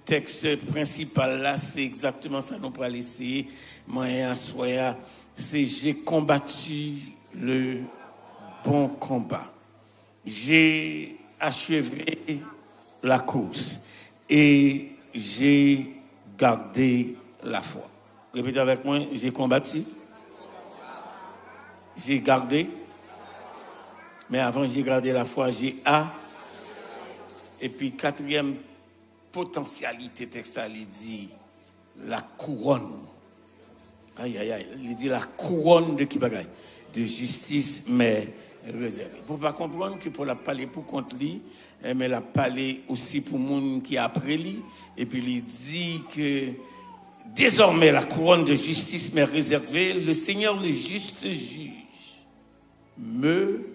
texte principal là, c'est exactement ça nous pourra laisser. Moi, c'est j'ai combattu le bon combat. J'ai achevé la course et j'ai gardé la foi. Répétez avec moi, j'ai combattu. J'ai gardé. Mais avant, j'ai gardé la foi, j'ai Et puis, quatrième potentialité textuelle, il dit la couronne. Il dit la couronne de qui bagaille? De justice, mais réservée. Pour ne pas comprendre que pour la parler pour contre lui, mais la parler aussi pour monde qui après lui. Et puis, il dit que désormais, la couronne de justice, mais réservée, le Seigneur, le juste juge, me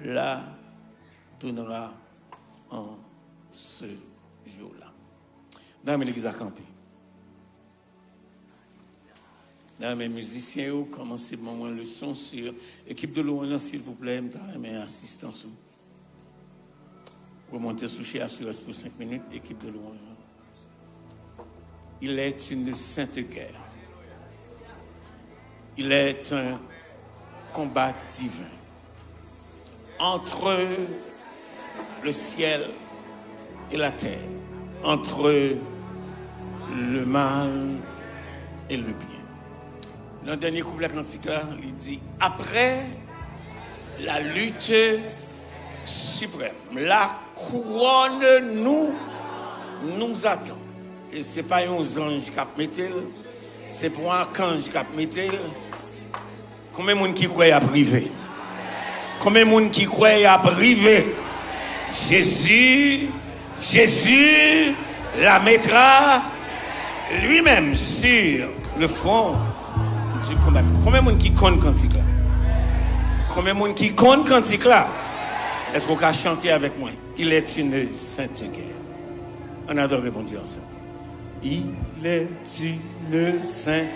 la donnera en ce jour-là. Dans l'église à camper. Dans mes musiciens, vous commencez mon leçon sur l'équipe de l'ONU, s'il vous plaît, dans mes assistants. Remontez sous chez Assurance pour 5 minutes, équipe de l'ONU. Il est une sainte guerre. Il est un combat divin entre le ciel et la terre, entre le mal et le bien. Dans le dernier couplet cantique là, il dit après la lutte suprême, la couronne nous attend. Et ce n'est pas un ange qui a mis, c'est pour un archange qui a mis. Combien de monde qui croit à privé? Combien de monde qui croit à privé? Jésus la mettra lui-même sur le front du combat. Combien de monde qui compte cantique là? Combien de monde qui compte cantique là? Est-ce qu'on peut chanter avec moi? Il est une sainte guerre. On adore bon Dieu ensemble. Il est une sainte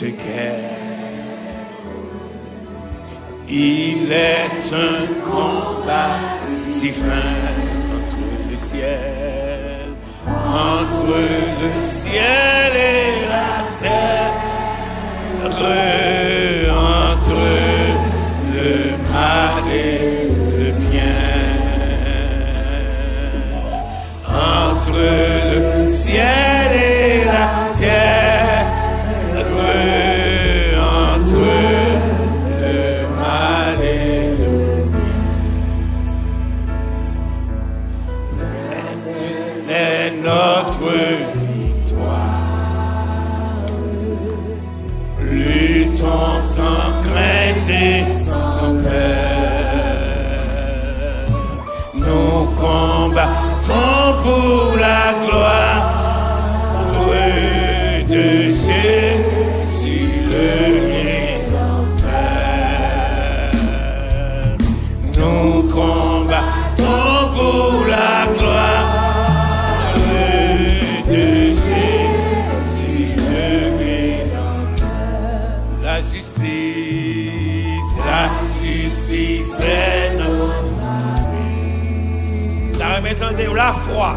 guerre. Il est un combat divin entre le ciel et la terre, entre le mal et le bien, entre le ciel et la terre, entre le mal et le bien. C'est notre victoire. Luttons sans crainte et sans peur. Nous combattons pour la gloire de Jésus le Rédempteur. Nous combattons pour la gloire de Jésus le Rédempteur. La justice est notre vie. La foi,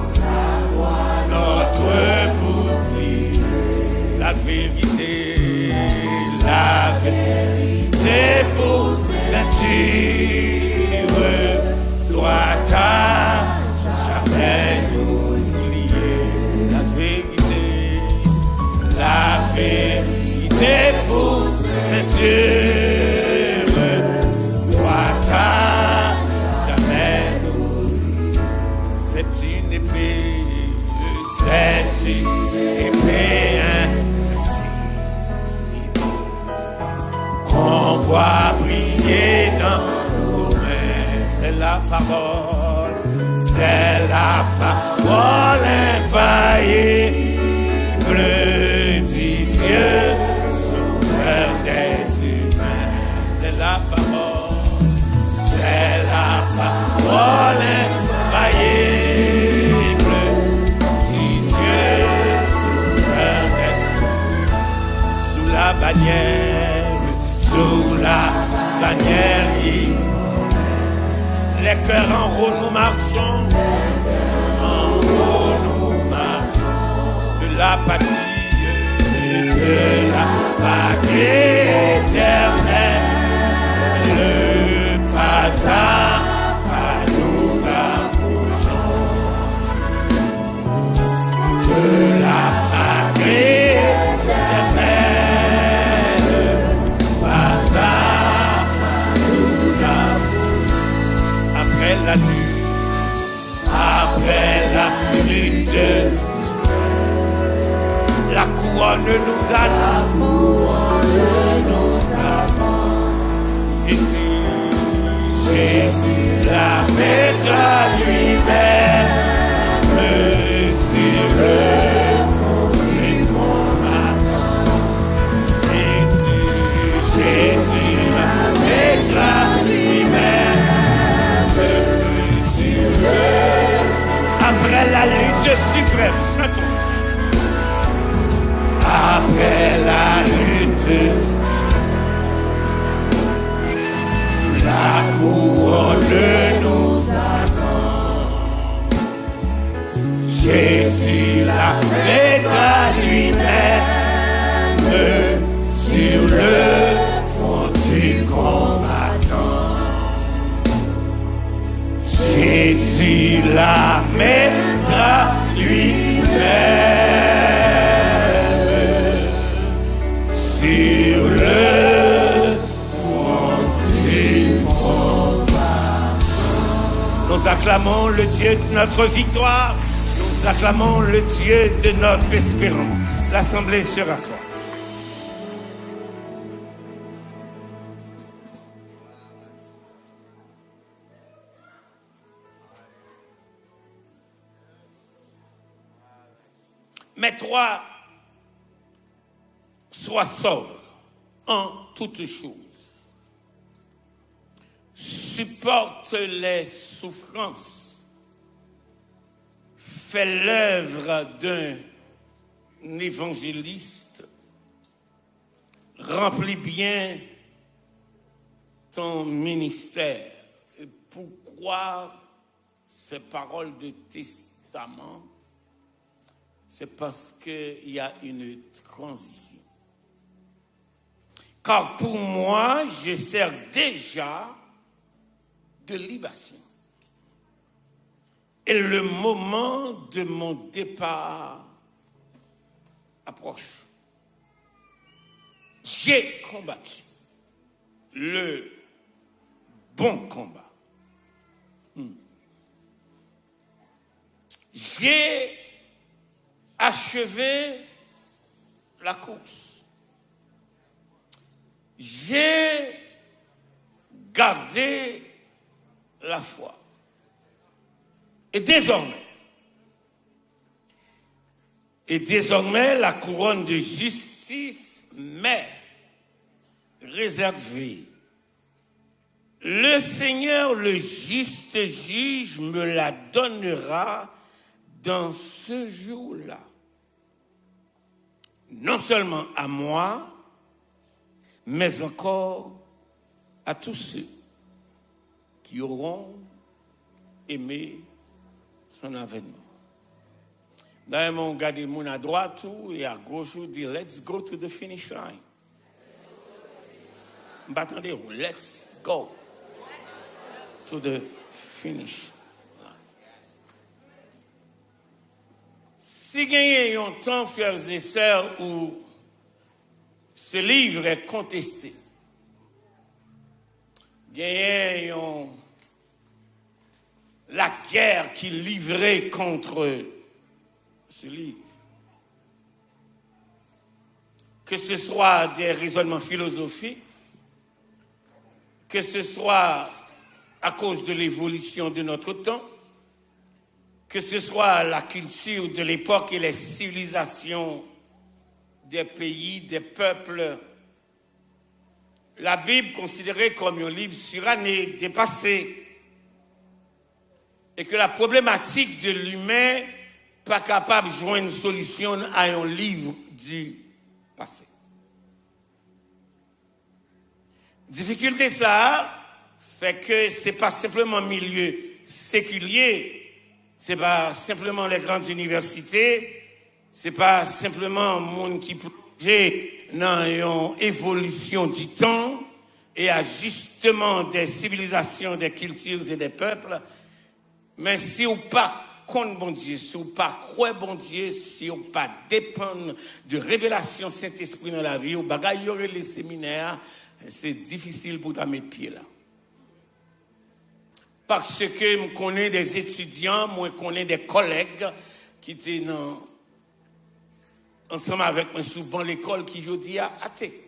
notre bouclier. La vérité pour ceinture, droite à jamais nous lier. La vérité pour ceinture, droite à jamais nous lier. C'est une épée, qu'on voit briller dans nos mains. C'est la parole infaillible du Dieu, sauveur des humains. C'est la parole infaillible du Dieu, sauveur des humains. Sous la bannière, les cœurs en haut nous marchons, la patrie, de la patrie éternelle. Pas à pas nous approchons de la patrie éternelle. Pas à pas nous approchons. Après la nuit, après la lutte, la couronne nous attend. Jésus la mettra lui-même sur le fond qu'on attend. Jésus la mettra lui-même sur le fond. Après la lutte suprême, chantons. Après la lutte suprême, la couronne nous attend. Jésus la mettra lui-même sur le fond du combattant. Jésus la mettra lui-même sur le Nous acclamons le Dieu de notre victoire. Nous acclamons le Dieu de notre espérance. L'Assemblée se rassoit. Mais toi, sois sobre en toutes choses. Supporte les souffrances, fais l'œuvre d'un évangéliste, remplis bien ton ministère. Et pourquoi ces paroles de testament? C'est parce qu'il y a une transition. Car pour moi, je sers déjà de libation. Et le moment de mon départ approche. J'ai combattu le bon combat. J'ai achevé la course. J'ai gardé la foi. Et désormais, la couronne de justice m'est réservée. Le Seigneur, le juste juge, me la donnera dans ce jour-là. Non seulement à moi, mais encore à tous ceux qui auront aimé son avènement. D'ailleurs, on regarde mon à droite et à gauche, on dit let's go to the finish line. Attendez, let's go to the finish line. Si il y a un temps, frères et sœurs, où ce livre est contesté, il y a la guerre qui est livrée contre ce livre. Que ce soit des raisonnements philosophiques, que ce soit à cause de l'évolution de notre temps, que ce soit la culture de l'époque et les civilisations des pays, des peuples. La Bible considérée comme un livre suranné, dépassé, et que la problématique de l'humain pas capable de joindre une solution à un livre du passé. Difficulté ça fait que c'est pas simplement un milieu séculier, c'est pas simplement les grandes universités C'est pas simplement un monde qui plonge dans une évolution du temps et ajustement des civilisations, des cultures et des peuples, mais si ou pas contre bon Dieu, si ou pas croire bon Dieu, si ou pas dépendre de révélation Saint-Esprit dans la vie, ou bagaille les séminaires, c'est difficile pour ta mettre pied là. Parce que je connais des étudiants, moi je connais des collègues qui étaient ensemble avec moi souvent l'école qui je dis à athée.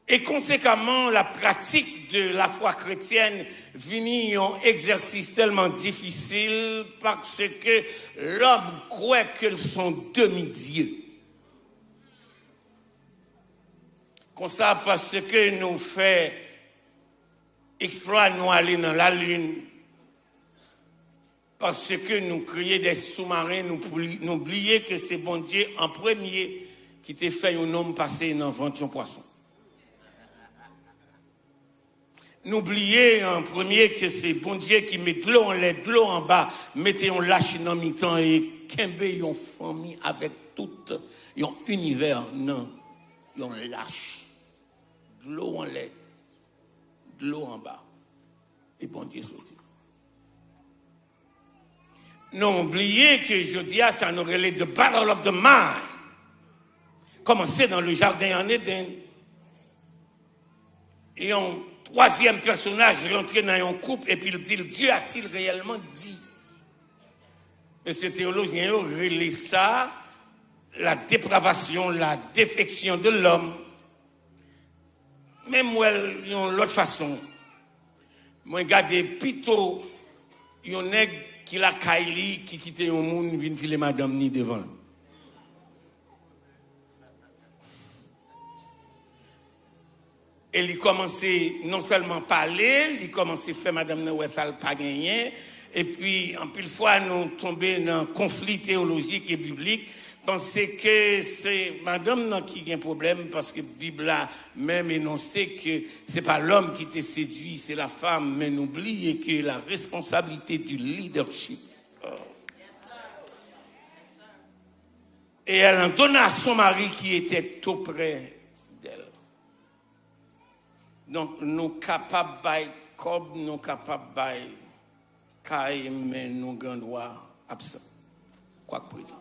Et conséquemment, la pratique de la foi chrétienne vient un exercice tellement difficile parce que l'homme croit qu'ils sont demi-dieux. Comme ça, parce que nous faisons exploit, nous aller dans la lune, parce que nous créons des sous-marins, nous oublions que c'est bon Dieu en premier qui t'a fait un homme passer dans ventre poisson. N'oubliez en premier que c'est bon Dieu qui met de l'eau en l'air, de l'eau en bas, mettez un lâche dans mi-temps et qu'embe yon famille avec tout yon univers, non, yon lâche. De l'eau en l'air, de l'eau en bas. Et bon Dieu sorti. Non, oubliez que je dis à ça nous relève de Battle of the Mind. Commencez dans le jardin en Éden. Et on troisième personnage rentré dans un couple et puis il dit, Dieu a-t-il réellement dit? Monsieur théologien, relève ça, la dépravation, la défection de l'homme. Même moi, l'autre façon, moi, regardez plutôt, il y a un nègre qui la Kylie, qui quitte un monde, vient filer madame ni devant. Et il commençait non seulement parler, il commençait à faire madame Noué, ça pas gagné. Et puis, en pile fois, nous tombons dans un conflit théologique et biblique. Pensez que c'est madame qui a un problème parce que la Bible a même énoncé que c'est pas l'homme qui te séduit, c'est la femme. Mais n'oubliez que la responsabilité du leadership. Et elle en donna à son mari qui était tout près d'elle. Donc, nous capables de cob, nous capables de caille, mais nous grand droit absent. Quoi que président.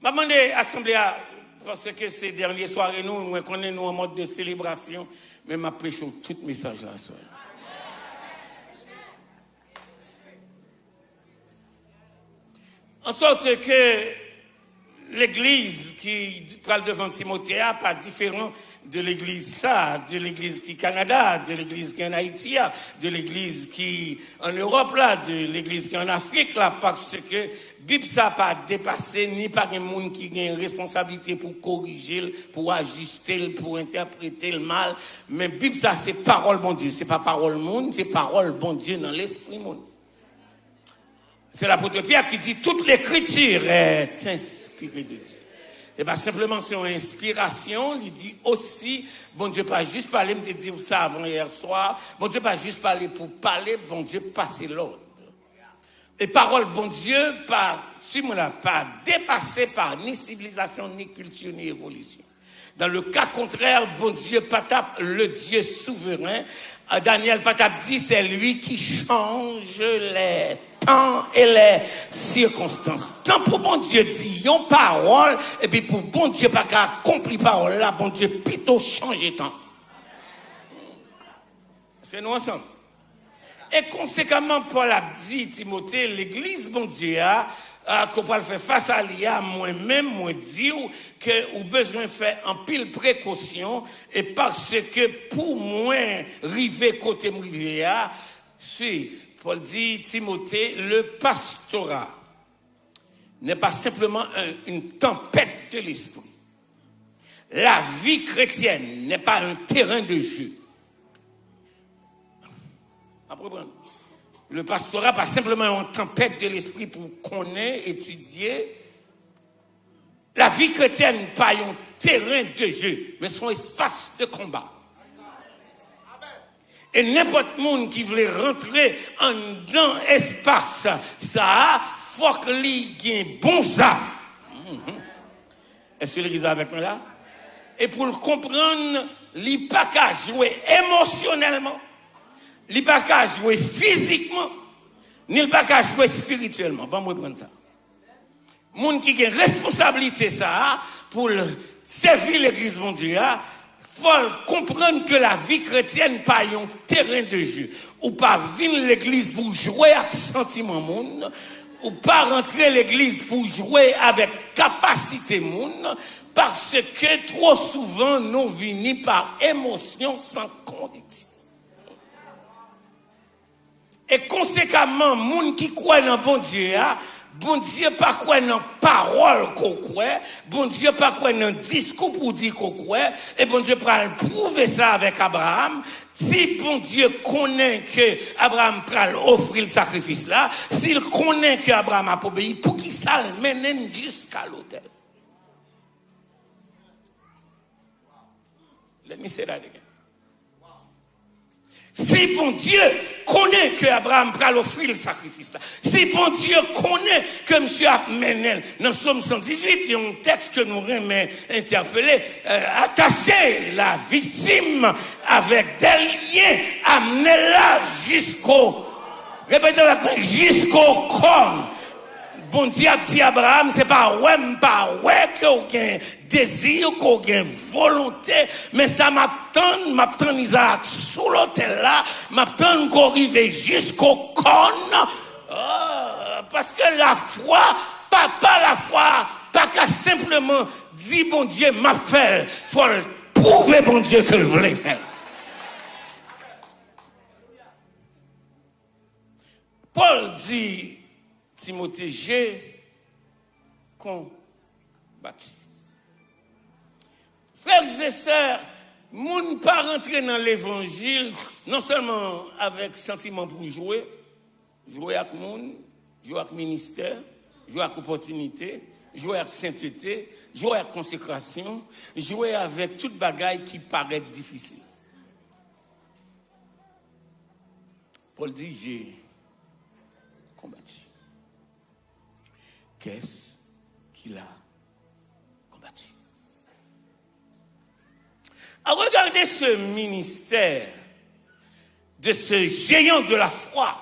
Je vais demander à l'Assemblée, parce que ces dernières soirées, nous connaissons en mode de célébration, mais je prêche tout message là. En sorte que l'église qui parle devant Timothée n'est pas différent de l'église ça, de l'église qui est au Canada, de l'église qui est en Haïti, de l'église qui est en Europe, là, de l'église qui est en Afrique, là, parce que Bible ça n'a pas dépassé, ni pas de monde qui a une responsabilité pour corriger, pour ajuster, pour interpréter le mal. Mais Bible ça, c'est parole bon Dieu. C'est pas parole monde, c'est parole bon Dieu dans l'esprit monde. C'est l'apôtre Pierre qui dit toute l'écriture est inspirée de Dieu. Et bien simplement c'est une inspiration, il dit aussi, bon Dieu pas juste parler, me dire ça avant hier soir, bon Dieu pas juste parler pour parler, bon Dieu passer l'ordre. Et parole bon Dieu pas dépassé par ni civilisation, ni culture, ni évolution. Dans le cas contraire, bon Dieu patap, le Dieu souverain, Daniel patap dit c'est lui qui change les temps et les circonstances. Tant pour bon Dieu dit une parole, et puis pour bon Dieu pas accomplir parole là, bon Dieu plutôt changer temps. C'est nous ensemble. Et conséquemment, Paul a dit, Timothée, l'église, bon Dieu, qu'on peut faire face à l'IA, moi-même, moi dire que vous besoin de faire en pile précaution, et parce que pour moi, river côté river, suivre. Paul dit, Timothée, le pastorat n'est pas simplement une tempête de l'esprit. La vie chrétienne n'est pas un terrain de jeu. Le pastorat n'est pas simplement une tempête de l'esprit pour connaître, étudier. La vie chrétienne n'est pas un terrain de jeu, mais son espace de combat. Et n'importe monde qui voulait rentrer en dans espace, ça, faut que lui ait bon ça. Est-ce que l'église est avec moi là? Et pour le comprendre, il pas qu'à jouer émotionnellement, il pas qu'à jouer physiquement, ni pas qu'à jouer spirituellement. Bon, moi prendre ça. Monde qui a une responsabilité ça pour servir l'église mondiale, faut comprendre que la vie chrétienne pas un terrain de jeu. Ou pas venir l'église pour jouer avec sentiment monde, ou pas rentrer l'église pour jouer avec capacité monde, parce que trop souvent nous venons par émotion sans conviction. Et conséquemment, monde qui croit dans bon Dieu, bon Dieu pas quoi dans parole qu'on croit, bon Dieu pas quoi dans discours pour dire qu'on croit, et bon Dieu va prouver ça avec Abraham. Si bon Dieu connaît que Abraham va offrir le sacrifice là, s'il connaît que Abraham a obéi, pour qu'il ça le mène jusqu'à l'autel. Let me say that again. Si bon Dieu connaît que Abraham va offrir le sacrifice là, si bon Dieu connaît que M. a mené dans Somme 118, il y a un texte que nous aimons interpeller, attacher la victime avec des liens, amener-la jusqu'au, répétez avec moi, jusqu'au corps. Bon Dieu a dit à Abraham, c'est pas ouais que aucun désir, qu'aucun volonté, mais ça m'attend Isaac sous l'autel là, m'attend qu'on arrive jusqu'au corps. Parce que la foi, pas la foi, pas qu'à simplement dire bon Dieu m'a fait, faut prouver bon Dieu que le voulait faire. Paul dit Timothée, j'ai combattu. Frères et sœurs, moun pas rentrer dans l'évangile, non seulement avec sentiment pour jouer avec moun, jouer avec ministère, jouer avec opportunité, jouer avec sainteté, jouer avec consécration, jouer avec toute bagaille qui paraît difficile. Paul dit, j'ai combattu. Qu'est-ce qu'il a combattu? À regarder ce ministère de ce géant de la foi,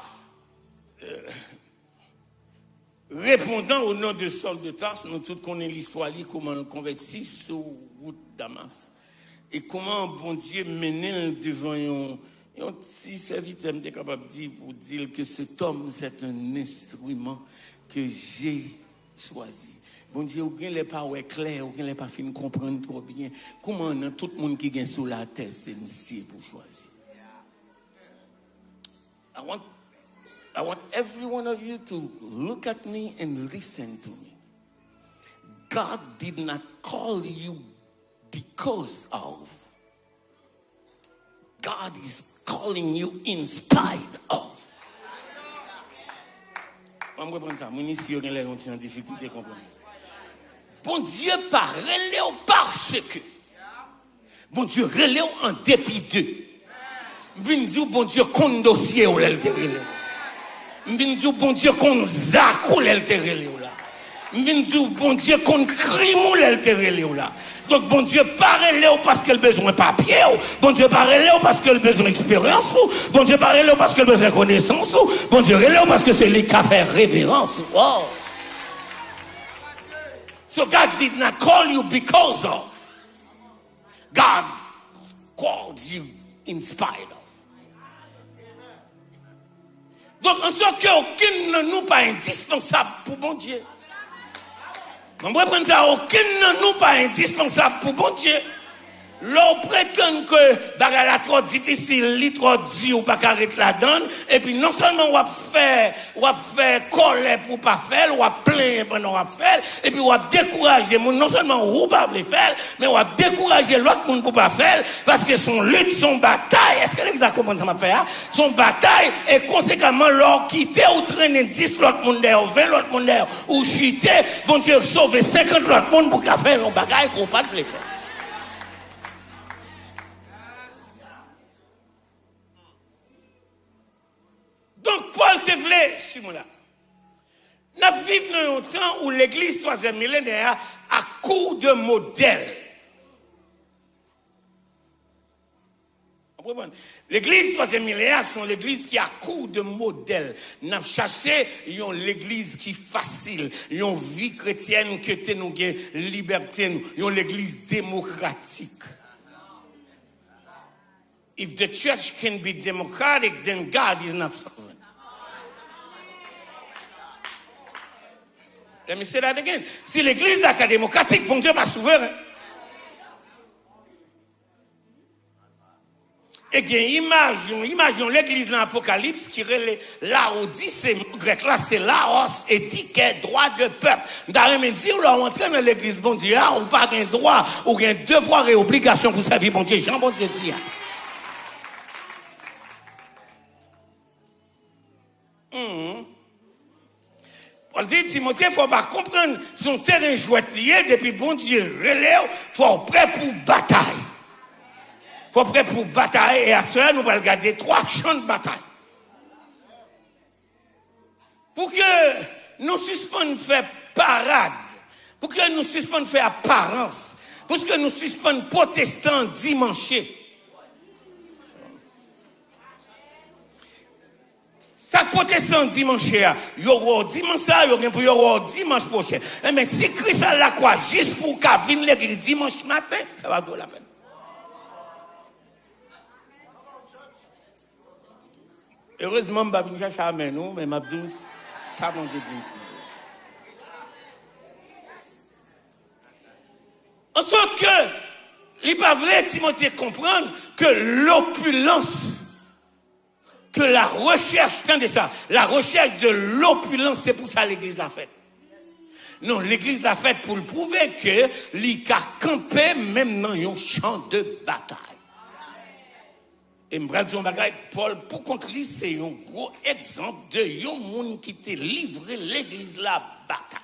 répondant au nom de Saul de Tarse, nous tous connaissons l'histoire, comment on convertit sur route Damas, et comment bon Dieu menait devant un petit serviteur capable de dire pour dire que cet homme c'est un instrument que j'ai choisi. Bon Dieu, ou bien les pas clair, ou bien les pas fin comprendre trop bien. Comment tout le monde qui vient sur la terre, c'est monsieur pour choisir. I want every one of you to look at me and listen to me. God did not call you because of. God is calling you in spite of. On va comprendre ça. Mon ici, on est en difficulté à comprendre. Bon Dieu pas relève parce que. Bon Dieu relève en dépit d'eux. Vin dire bon Dieu qu'on dossier ou l'altérer. Vin dire bon Dieu qu'on zac ou l'altérer là. Vin dire bon Dieu qu'on crime ou l'altérer là. Donc bon Dieu parle parce qu'il a besoin de papier, bon Dieu parle parce qu'il a besoin d'expérience, bon Dieu parle parce qu'il a besoin de connaissance, bon Dieu parle parce que c'est lui qui a fait révérence. Wow. So God did not call you because of. God called you in spite of. Donc en sorte qu'aucun de nous pas indispensable pour bon Dieu. On va prendre ça, aucun de nous pas indispensable pour bon Dieu. L'on prétend que bagarre trop difficile, li trop dur, ou pas carré la donne, et puis non seulement on va faire colère pour pas faire, on va plaindre pendant on va faire, et puis on va décourager, non seulement on va pas le faire, mais on va décourager l'autre monde pour pas faire, parce que son lutte, son bataille, est-ce que l'église a compris ça m'a fait, son bataille, et conséquemment, l'on quitter ou traîner 10 l'autre monde d'ailleurs, 20 l'autre monde d'ailleurs, ou chuter, bon Dieu, sauver 50 l'autre monde pour faire un bagaille qu'on pas le faire. révéler sur moi là. Nous vivons dans un temps où l'église 3e millénaire a cours de modèle. L'église 3e millénaire sont l'église qui a cours de modèle. Nous avons cherché l'église qui est facile, une vie chrétienne que nous avons liberté, l'église démocratique. If the church can be democratic, then God is not sovereign. Let me say that again. Si l'église n'est pas démocratique, bon Dieu n'est pas souverain. Et bien, imaginons l'église dans l'Apocalypse qui relève Laodicée, grec là, c'est Laos et dit qu'il y a droit de peuple. D'ailleurs, même dire, là, on entre dans l'église, bon Dieu, on n'a pas un droit, ou un devoir et obligation pour servir, bon Dieu, Jean, bon Dieu, dit. On dit, Timothée, il ne faut pas comprendre son terrain jouet lié, depuis bon Dieu relève, il faut prêt pour bataille. Il faut prêt pour bataille, et à cela, nous allons regarder 3 champs de bataille. Pour que nous suspendions faire parade, pour que nous suspendions faire apparence, pour que nous suspendions protestants dimanche. Ça protestant dimanche, il y aura dimanche, il y aura dimanche prochain. Mais si Christ a la croix juste pour qu'il vienne l'église dimanche matin, ça va valer la peine. Heureusement, je ne vais pas venir chercher à nous, mais je dis, ça mon Dieu dit. En sorte que, il ne va pas Timothée comprendre que l'opulence, que la recherche, attendez ça, la recherche de l'opulence, c'est pour ça l'église l'a faite. Non, l'église l'a faite pour le prouver que l'ICA campé même dans un champ de bataille. Et je vais dire Paul, pour contre lui, c'est un gros exemple de un monde qui t'a livré l'église la bataille.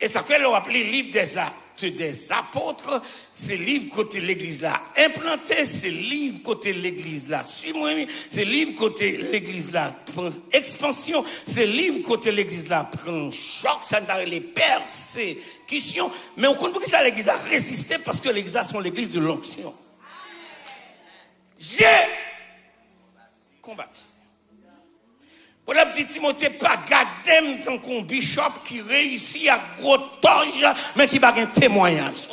Et ça fait le rappeler le livre des actes des apôtres, c'est le livre côté l'église là implanté, c'est le livre côté l'église là suivi, c'est le livre côté l'église là prend expansion, c'est le livre côté l'église là prend choc, ça n'a les persécutions, mais on comprend que ça l'église a résisté parce que l'église là sont l'église de l'onction. J'ai combattu. Pour la petite Timothée, pas garder tant qu'on bishop qui réussit à gros toge, mais qui n'a pas un témoignage.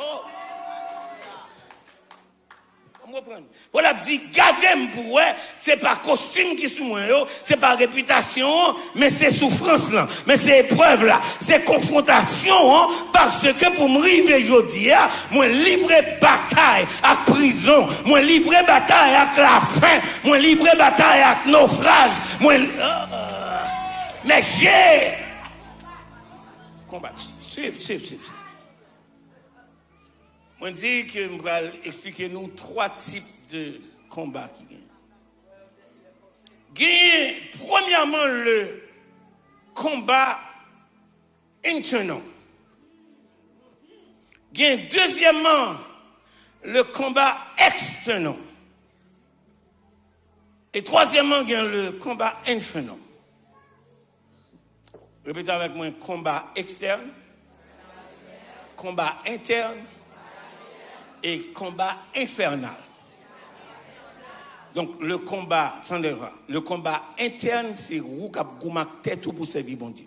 Pour la petite gardez pour c'est pas costume qui sous moi, c'est pas réputation, mais c'est souffrance là, mais c'est épreuve là, c'est confrontation, parce que pour me arriver aujourd'hui, moi livrer bataille à prison, moi livrer bataille à la faim, moi livrer bataille à naufrage, moi mais j'ai combattu. Suivez. On dit que je vais expliquer nous 3 types de combats qui gagnent. Premièrement, le combat internal. Deuxièmement, le combat external. Et troisièmement, le combat infernal. Répétez avec moi, combat externe, combat interne et combat infernal. Donc le combat, le combat interne, c'est où qui a tête pour servir bon Dieu.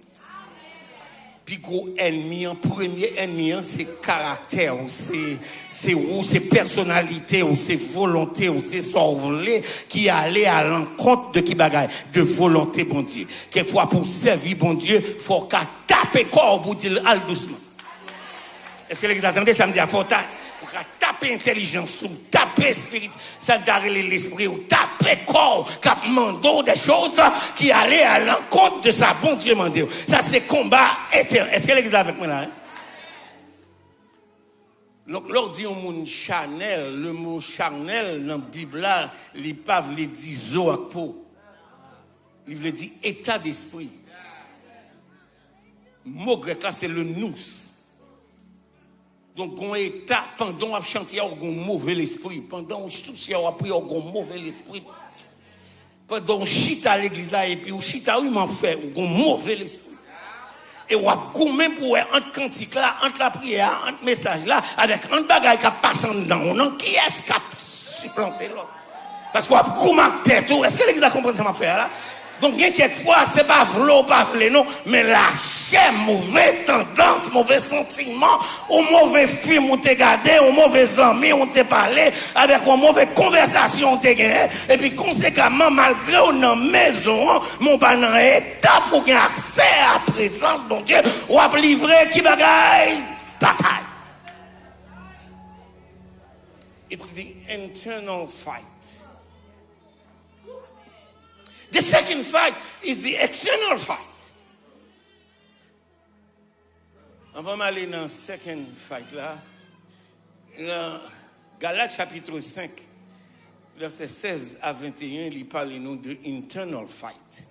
Puis gros ennemi, premier ennemi, c'est caractère, c'est personnalité, c'est volonté, c'est sorvelé qui allait à l'encontre de qui bagaille, de volonté bon Dieu. Quelquefois pour servir bon Dieu, faut qu'à taper corps pour dire al doucement. Est-ce que les attendez ça me dit faut taper intelligence ou taper spirit, ça d'arrêter l'esprit ou taper corps, cap mando des choses qui allaient à l'encontre de sa bon Dieu mandé. Ça c'est combat éternel. Est-ce que l'église avec moi là? Donc l'on dit au monde charnel, le mot charnel dans la Bible là, il pas veut dire zo ak peau. Il veut dire état d'esprit. Le mot grec là c'est le nous. Donc, on état, pendant qu'on chante, il y a un mauvais esprit. Pendant qu'on touche, il y a un mauvais esprit. Pendant chita à l'église là, et puis ou chita, oui, m'en fait, ou mauvais l'esprit. Et ou a goumé pour entre cantique là, entre la prière, entre message là, avec un bagage qui passe en dedans. Non, qui est-ce qui a supplanté l'autre? Parce qu'on a goumé à tête. Est-ce que l'église a compris ça m'a fait là? Donc, quelquefois, c'est pas v'lou, pas v'lé, non, mais la chair, mauvaise tendance, mauvais sentiment, ou mauvais film, on t'a gardé, ou mauvais amis, on t'a parlé, avec une mauvaise conversation, on t'a gagné, et puis, conséquemment, malgré on en maison, mon pas dans état pour gagner accès à la présence, mon Dieu, ou à livrer qui bagaille, bataille. It's the internal fight. The second fight is the external fight. On va aller dans le second fight là. Dans Galates chapitre 5, verset 16 à 21, il parle nous de internal fight.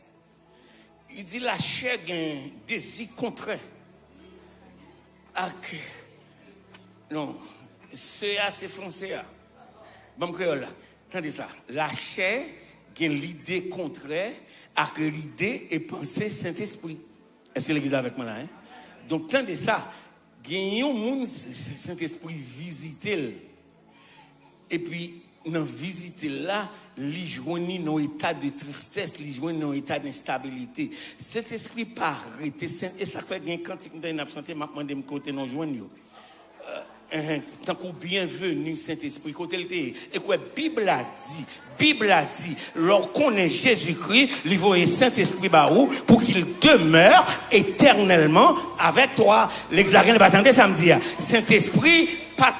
Il dit la chair a un désir contraire. Non, c'est français. Bon créole là. Attendez ça. La chair l'idée contraire à l'idée et pensée Saint-Esprit. Est-ce que l'église est avec moi là? Hein? Donc, tant de ça, il y a un monde Saint-Esprit visiter. Et puis, dans visiter là, il joignit dans état de tristesse, il joignit dans état d'instabilité. Saint-Esprit pas arrêté. Et ça fait que quand il y a une absenté, je demande de côté non joignit. Tant que bienvenue Saint-Esprit côté le et quoi Bible a dit lorsqu'on est Jésus-Christ il voit Saint-Esprit baou pour qu'il demeure éternellement avec toi. L'examen pas attendre samedi. Saint-Esprit pas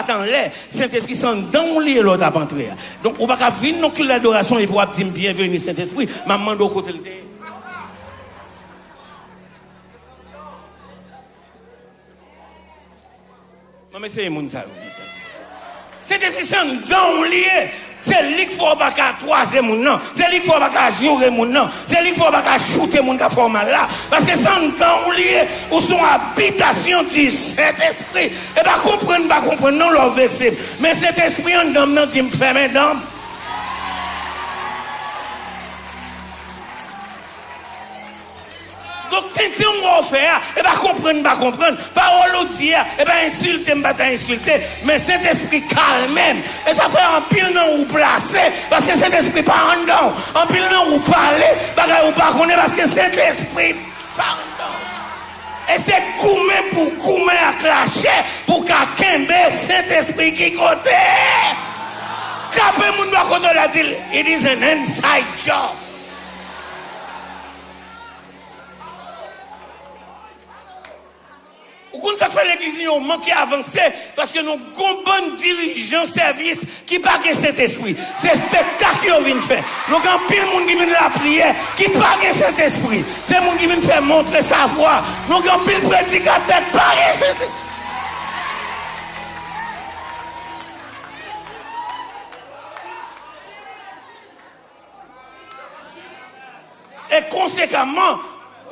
en l'air, Saint-Esprit sont dans lui et l'autre à entrer. Donc on va pas venir non que l'adoration et pour dire bienvenue Saint-Esprit, maman do côté le mais c'est moun ça. C'est déficient dans lié. C'est lui qu'il faut pas qu'à troisième moun non. C'est lui qu'il faut pas qu'à jouer moun non. C'est lui qu'il faut pas qu'à shooter moun qui forme là. Parce que c'est dans lié ou son habitation du Saint-Esprit. Et pas comprendre non leur vexé. Mais cet esprit en dame non dit me fermer dame. Donc, tenter on va faire, et pas comprendre, parole ou dire, et pas insulter, insulter, mais cet esprit calme même. Et ça fait un pile non ou placer, parce que cet esprit pas en dedans. Un pile non ou parler, ou pas connaître, parce que cet esprit pas en dedans. Et c'est gourmet pour gourmet à clasher, pour qu'à Kembe, cet esprit qui côté. Tapez mon doigt contre la dit, it is an inside job. Pourquoi ça fait l'église nous manque avancer parce que nous avons bon dirigeants service qui pas cet esprit. C'est spectacle qu'ils viennent faire. Nous avons pile monde qui vient la prière qui pas cet esprit. C'est monde qui vient faire montrer sa voix. Nous avons pile prédicateur qui pas cet esprit. Et conséquemment,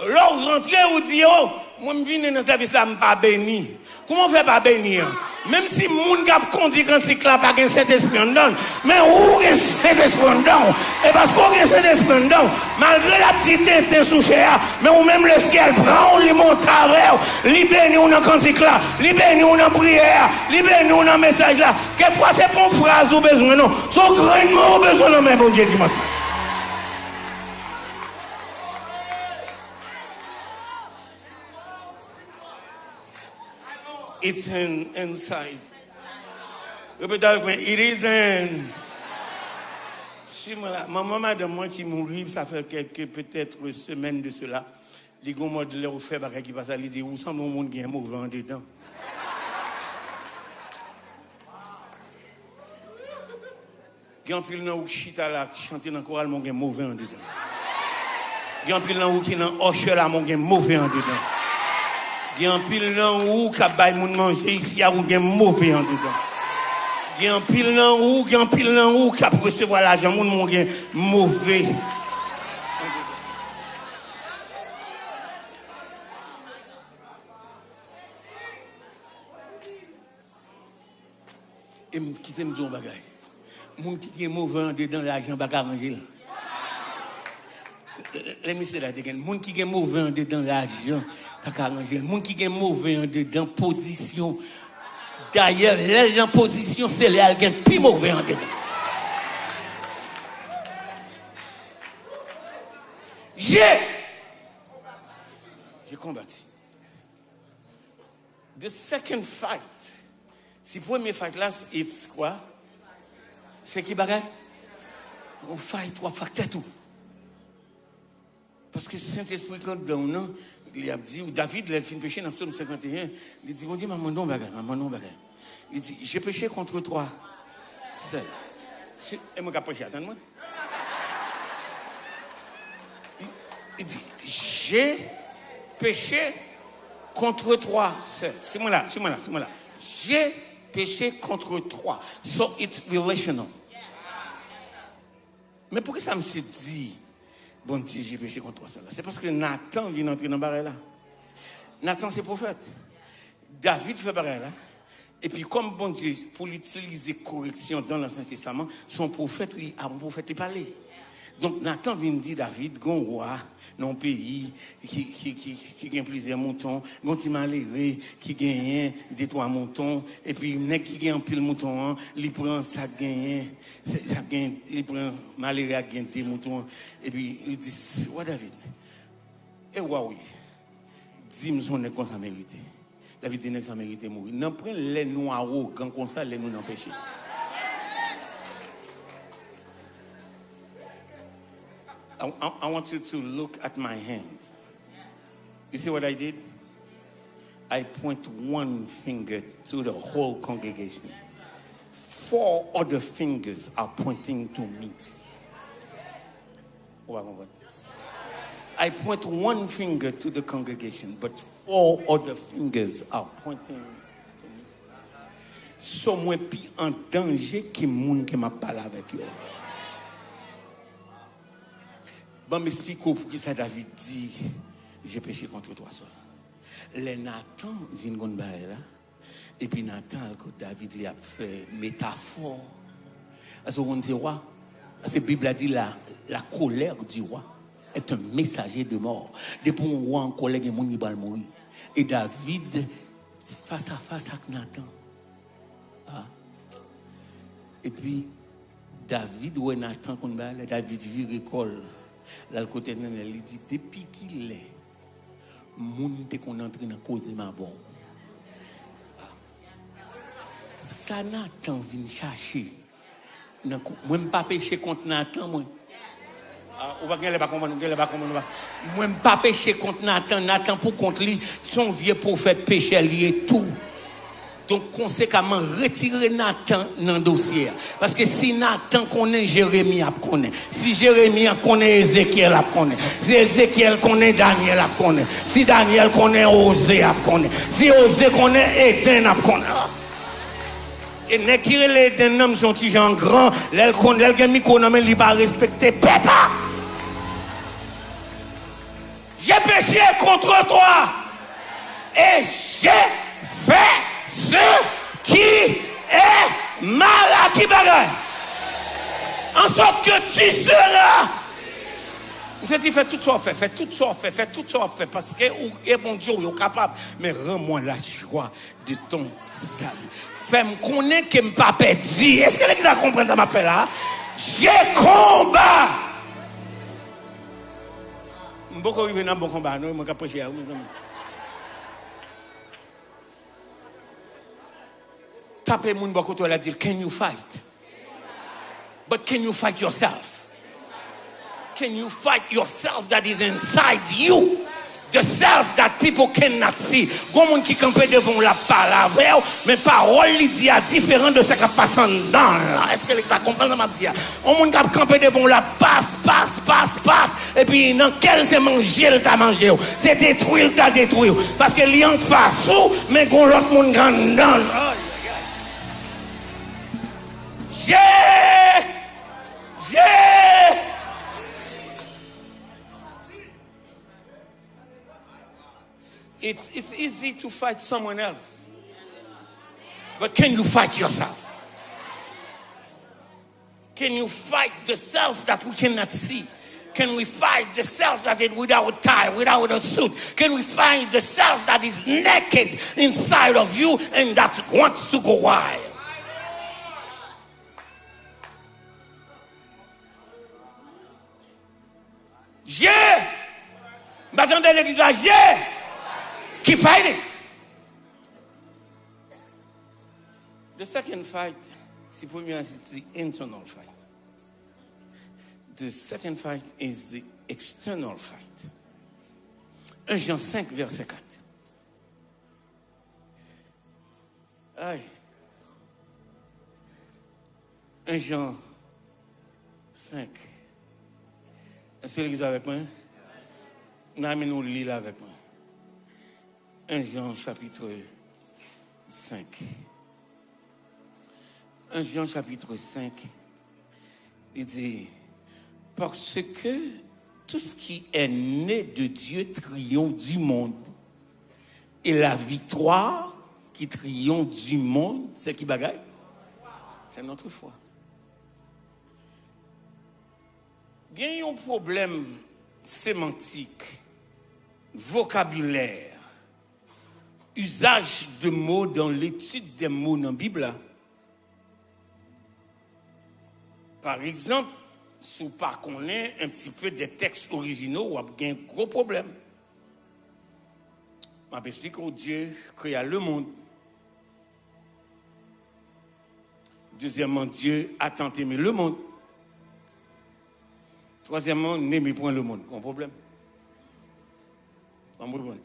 leur rentrée ou dit oh moi, je viens dans le service là, je ne suis pas béni. Comment on fait pas bénir? Même si les gens qui conduisent quand ils ne pas de Saint-Esprit en dedans, mais où est Saint-Esprit en dedans? Et parce qu'on a Saint-Esprit en dedans, malgré la petite tête sous cher, mais ou même le ciel prend, on lui monte avec, libère-nous dans le cantique là, libère-nous dans la prière, libère-nous dans le message là. Quelquefois, c'est pas une phrase ou besoin, non. C'est grandement besoin de même, bon Dieu, dimanche. It's an inside. Répétez avec moi. It is an. Ma maman de moi qui mourit, ça fait quelques peut-être semaines de cela. Les gars m'ont dit leur fait bagage qui passe à lui dire où sont mon monde qui est mauvais en dedans. Gan pile nan ou chita la chanter dans chorale mon gen mauvais en dedans. Gan pile nan ou qui dans hoche la mon gen mauvais en dedans. Il y a un pile dans où qui a moun manger ici a un mauvais en dedans. Il y a un pile dans où qui a recevoir l'argent moun mauvais. Et quitter me dire un bagage. Moun qui est mauvais en dedans, l'argent va arranger. Let me say that again. Moun qui est mauvais en dedans, l'argent va arranger. Moun qui est mauvais en dedans, position. D'ailleurs, la position, c'est les qui est plus mauvais en dedans. J'ai combattu. The second fight, si premier fight là, c'est quoi? C'est qui bagaille? On fight trois fois tout. Parce que Saint-Esprit quand dans il a dit, David, il a fait péché dans le psaume 51, il dit, mon Dieu, maman non bagaille. Il dit, j'ai péché contre toi seul. Et moi, j'ai péché, attends-moi. Il dit, j'ai péché contre toi seul. C'est moi là. J'ai péché contre toi. So it's relational. Mais pourquoi ça me s'est dit, bon Dieu, j'ai péché contre toi seul? C'est parce que Nathan vient entrer dans le baril là. Nathan, c'est prophète. David fait baril là. Et puis, comme bon Dieu, pour l'utiliser correction dans l'Ancien Testament, son prophète, un prophète, il parlait. Donc, Nathan vient dire David, gon roi, dans un pays qui gagne plusieurs moutons, gon ti malheureux, qui gagne des trois moutons, et puis, nèg qui gagne un pile mouton, il prend ça gagne, il prend malheureux à gagne des moutons, et puis, il dit, ouais, David, et oui, dis-moi son nèg qu'on ça mérité. David dit, nèg ça mérité mourir. Non, prend les noirs, quand comme ça, les nous n'empêcher. I want you to look at my hand. You see what I did? I point one finger to the whole congregation. 4 other fingers are pointing to me. I point one finger to the congregation, but 4 other fingers are pointing to me. So moi pi en danger qui moun qui m'a parlé avec eux. Bon, m'explique pour qui ça David dit, j'ai péché contre toi seul. Les Nathan viennent gon bail là, et puis Nathan que David lui a fait métaphore. Parce qu'on dit roi, parce que la Bible a dit la colère du roi est un messager de mort. Depuis un roi en colère, il y a mourir. Et David face à face avec Nathan. Ah. Et puis David ou Nathan qu'on bail, David vire école. Là, le côté il dit, depuis qu'il est, moun te qu'on entre dans cause ma bon. Ça Nathan vient chercher. Moi, je pas péché contre Nathan, moi. On va gagner pas comprendre, moi, je pas péché contre Nathan. Nathan pour contre lui, son vieux prophète péché lié tout. Donc, conséquemment, retirer Nathan dans le dossier. Parce que si Nathan connaît Jérémie, il connaît. Si Jérémie connaît Ézéchiel, il connaît. Si Ézéchiel connaît Daniel, il connaît. Si Daniel connaît Osée, il connaît. Si Osée connaît Éden, il connaît. Et ne qui les Éden, sont des gens grands. L'elle connaît, l'elle connaît, il va respecter papa. J'ai péché contre toi. Et j'ai fait ce qui est mal à qui bagaille. En sorte que tu seras. Vous dit fais tout ça, fais tout ça, parce que est bon Dieu, il est capable. Mais rends-moi la joie de ton salut. Fais-moi connaître que je ne peux pas perdre. Est-ce que les gens comprennent ça m'a fait là? J'ai combat. Je ne peux pas arriver dans un bon combat, non, je ne peux pas prêcher à mes amis. Tapez moun bako to la dire, can you fight? But can you fight yourself? Can you fight yourself that is inside you? The self that people cannot see. Gon moun qui campe devant la parole, mais parole li dit différent de ce qui passe en dedans là. Est-ce que les gens comprennent ma dire? On moun qui campe devant la passe. Et puis dans quel c'est manger le t'a mangé, c'est détruire le t'a détruit. Parce que li en face ou mais gon l'autre moun grand dedans. It's easy to fight someone else. But can you fight yourself? Can you fight the self that we cannot see? Can we fight the self that is without tie, without a suit? Can we find the self that is naked inside of you and that wants to go wild? M'attendez l'église là, qui fight it. The second fight, c'est premier, c'est the internal fight. The second fight is the external fight. 1 Jean 5, verset 4. Aïe. 1 Jean 5. Est-ce que l'église est avec moi? Nous lisons avec moi. 1 Jean chapitre 5. 1 Jean chapitre 5. Il dit, parce que tout ce qui est né de Dieu triomphe du monde. Et la victoire qui triomphe du monde, c'est qui bagaille? C'est notre foi. Il y a un problème sémantique, vocabulaire, usage de mots dans l'étude des mots dans la Bible. Par exemple, si vous ne connaissez pas un petit peu des textes originaux, vous avez un gros problème. Je vais expliquer que Dieu créa le monde. Deuxièmement, Dieu a tant aimé le monde. Troisièmement, n'aimez point le monde. Pas de problème. Pas de problème.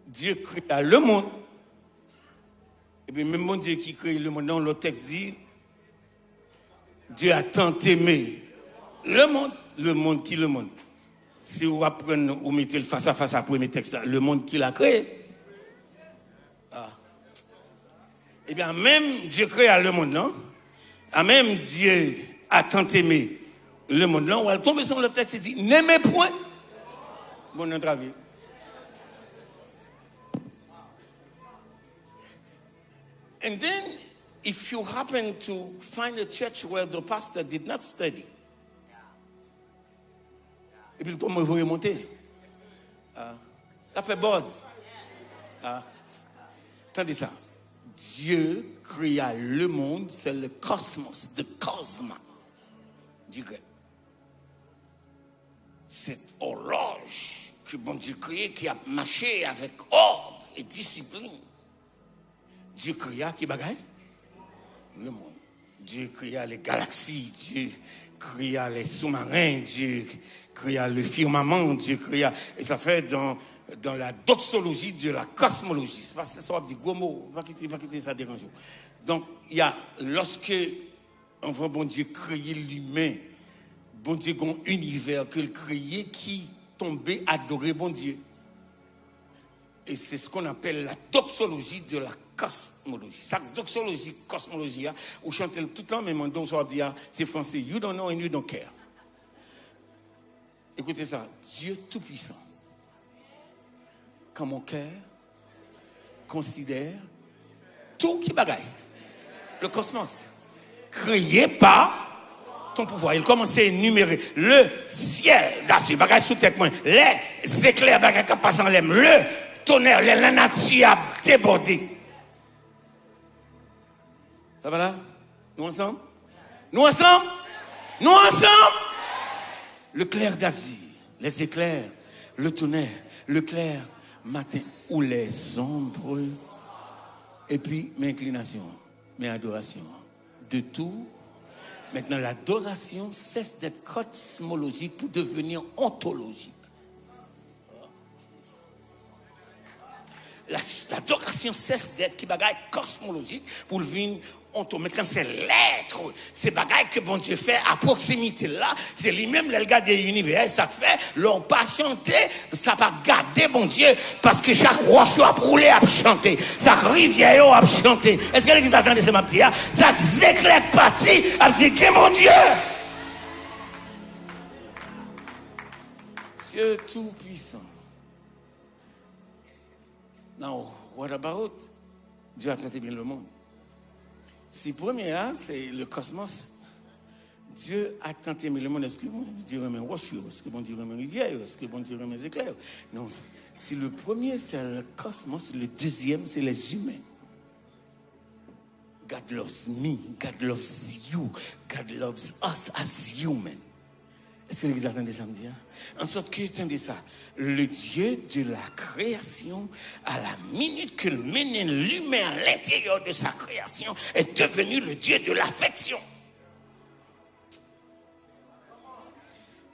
Dieu créa le monde. Et puis même mon Dieu qui crée le monde, dans le texte dit, Dieu a tant aimé le monde qui le monde. Si vous apprenez, vous mettez le face à face à premier texte, le monde qui l'a créé. Ah. Eh bien, même Dieu créa le monde, non? Ah, même Dieu a tant aimé le monde, non? On va tomber sur le texte et dit, n'aimez point. Bon, notre avis. And then, if you happen to find a church where the pastor did not study, et puis comment vous remontez? Ça fait buzz. Attendez ça. Dieu créa le monde, c'est le cosmos, le cosma du grec. Cette horloge que bon Dieu créé qui a marché avec ordre et discipline. Dieu créa qui bagaille? Le monde. Dieu créa les galaxies, Dieu créa les sous-marins, Dieu créa le firmament, Dieu créa. Et ça fait dans la doxologie de la cosmologie. C'est parce que ça va dire gros mot, va quitter ça dérange. Donc, il y a, lorsque on voit bon Dieu créer l'humain, bon Dieu a un univers que le créé qui tombait adorer bon Dieu. Et c'est ce qu'on appelle la doxologie de la cosmologie. Ça, doxologie, cosmologie, vous chantez tout le temps, mais mon dos, ça va dire, c'est français, you don't know and you don't care. Écoutez ça, Dieu tout-puissant, quand mon cœur considère tout qui bagaille, le cosmos, créé par ton pouvoir. Il commence à énumérer le ciel, d'assus, bagaille sous tête, les éclairs, bagaille qui passent en l'aime, le tonnerre, la nature a débordé. Ça va là? Nous ensemble? Nous ensemble? Nous ensemble? Le clair d'azur, les éclairs, le tonnerre, le clair matin ou les ombres. Et puis mes inclinations, mes adorations. De tout. Maintenant, l'adoration cesse d'être cosmologique pour devenir ontologique. L'adoration cesse d'être qui bagaille cosmologique pour devenir ontologique. Maintenant, c'est l'être, c'est bagaille que bon Dieu fait à proximité là. C'est lui-même le gars de l'univers. Ça fait, l'on pas chanter, ça va garder bon Dieu parce que chaque roche a roulé à chanter. Chaque rivière a chanter. Est-ce que l'église attendait ce ma petit? Ça éclaire parti à dire que mon Dieu. Dieu tout-puissant. Now, what about? Dieu a traité bien le monde. Si premier, c'est le cosmos. Dieu a tant aimé le monde. Est-ce que bon Dieu remet roche? Est-ce que bon Dieu remet rivière? Est-ce que bon Dieu remet éclairs? Non. Si le premier, c'est le cosmos, le deuxième, c'est les humains. God loves me. God loves you. God loves us as human. Est-ce que l'église attendait samedi? En sorte que, attendez ça, le Dieu de la création, à la minute que mène l'humain à l'intérieur de sa création, est devenu le Dieu de l'affection.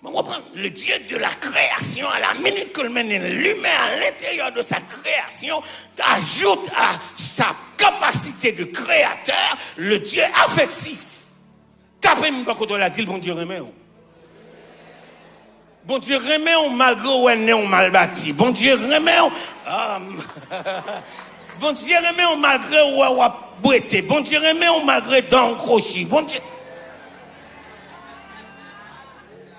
On reprend le Dieu de la création, à la minute que mène l'humain à l'intérieur de sa création, ajoute à sa capacité de créateur le Dieu affectif. Tapez-moi pas quand on l'a dit, bon Dieu remet. Bon Dieu remet malgré où elle est mal bâti. Bon Dieu remet bon Dieu remet malgré où elle a boité. Bon Dieu remet malgré dans crochet. Bon Dieu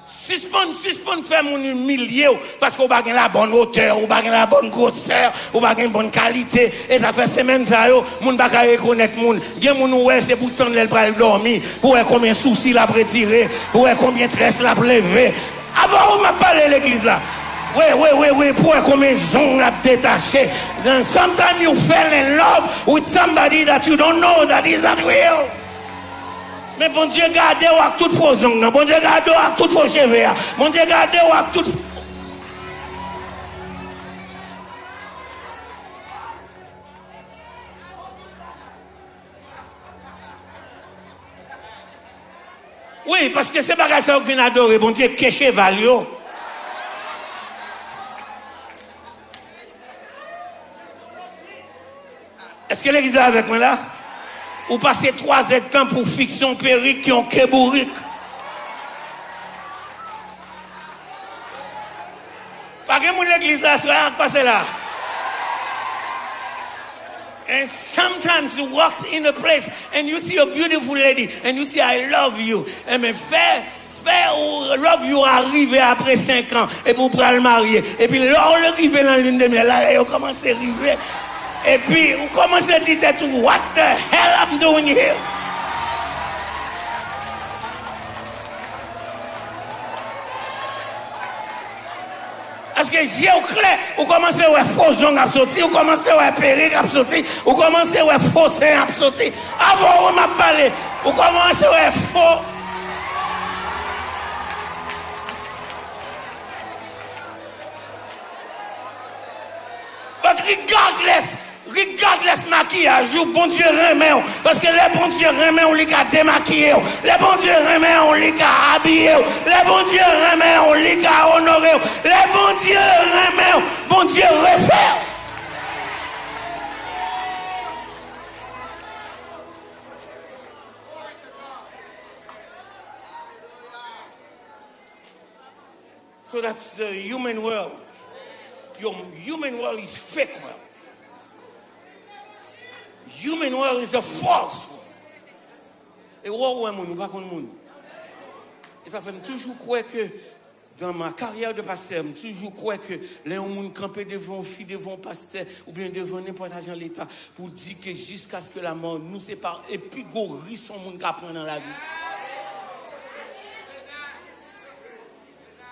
suspend faire mon humilier parce qu'on n'a pas la bonne hauteur, ou pas la bonne grosseur, ou pas la bonne qualité. Et ça fait semaine ça yo, moun pas reconnaître moun. Gen moun ouais c'est pour tendre le bras dormir, pour voir combien soucis l'a retiré, pour voir combien tresse l'a levé. Avant on m'a parlé l'église là. Oui, pour voir combien zon l'a détaché. Then sometimes you fell in love with somebody that you don't know that is not real. Mais bon Dieu garde ou avec toute fausse langue, bon Dieu garde ou avec toute fausse cheveux, bon Dieu garde ou avec toute. Oui, parce que c'est pas ça que vient adorer, bon Dieu, que cheval. Est-ce que l'église est avec moi là? Ou passez 3 hectares pour fiction périque qui ont kébourique. Pas que mon l'église là, c'est passé là. And sometimes you walk in a place and you see a beautiful lady and you say I love you. Et mais faire love you arriver après 5 ans et pour le marier. Et puis là on arrive dans l'une de mes là et on commence à arriver. Et puis, vous commencez à dire tout, what the hell I'm doing here? Parce que j'ai au clair, vous commencez à faux zong à sortir, vous commencez à périque à sortir, vous commencez à faux sein à sortir. Avant, on m'a parlé, vous commencez à faux. But regardless maquillage, bon Dieu remet, parce que les bons Dieu remet, on les a démaquillés, les bons Dieu remet, on les a habillés, les bons Dieu remet, on les a honorés, les bons Dieu remet, bon Dieu refait. So that's the human world. Your human world is fake world. Human world is a false world. Et ouais, mon pas contre monde. Et ça fait toujours croire que dans ma carrière de pasteur, je toujours croire que les gens campent devant fille, devant pasteur ou bien devant n'importe agent de l'État pour dire que jusqu'à ce que la mort nous sépare et puis go risque son monde qu'apprend dans la vie.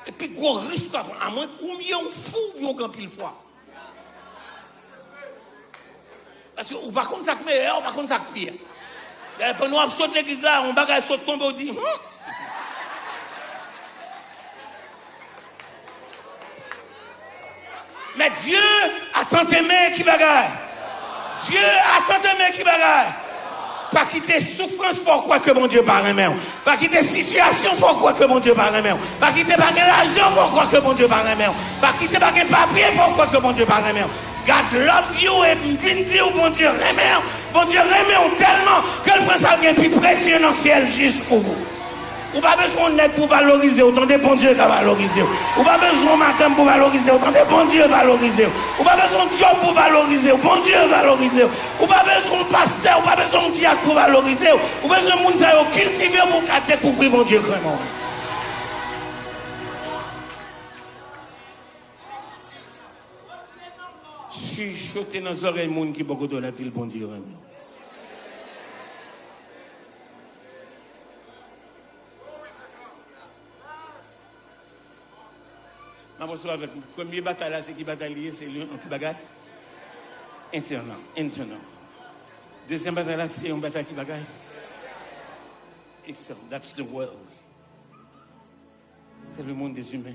Et puis go risque à moins ou bien fou yon grand pile fois. Parce que ou par contre ça meilleur, par contre ça pire. Pendant nous saute l'église là, on bagaille saute tombe on dit Mais Dieu a tant aimé qui bagaille. Dieu a tant aimé qui bagaille. Pas quitter souffrance pour quoi que mon Dieu parle même. Pas quitter situation pour quoi que mon Dieu parle même. Pas quitter pas l'argent pour quoi que mon Dieu parle même. Pas quitter pas papier pour quoi que mon Dieu parle même. God loves you et vient dire bon Dieu remet. Bon Dieu remet tellement que le prince a bien plus précieux dans le ciel juste pour vous. Ou pas besoin de pour valoriser, autant de bon Dieu qui va valoriser. Ou pas besoin de madame pour valoriser, autant de bon Dieu valoriser. Ou pas besoin de job pour valoriser, bon Dieu valoriser. Ou pas besoin de pasteur, ou pas besoin de diacre pour valoriser. Ou pas besoin de monde qui cultiver pour découvrir bon Dieu vraiment. Chuchoter dans les oreilles de monde qui beaucoup de la dit bon Dieu vraiment. Je pense avec la première bataille, là, c'est qui bataille, c'est le anti-bagaille. Internal. Deuxième bataille, là, c'est une bataille qui bagaille. External. That's the world. C'est le monde des humains.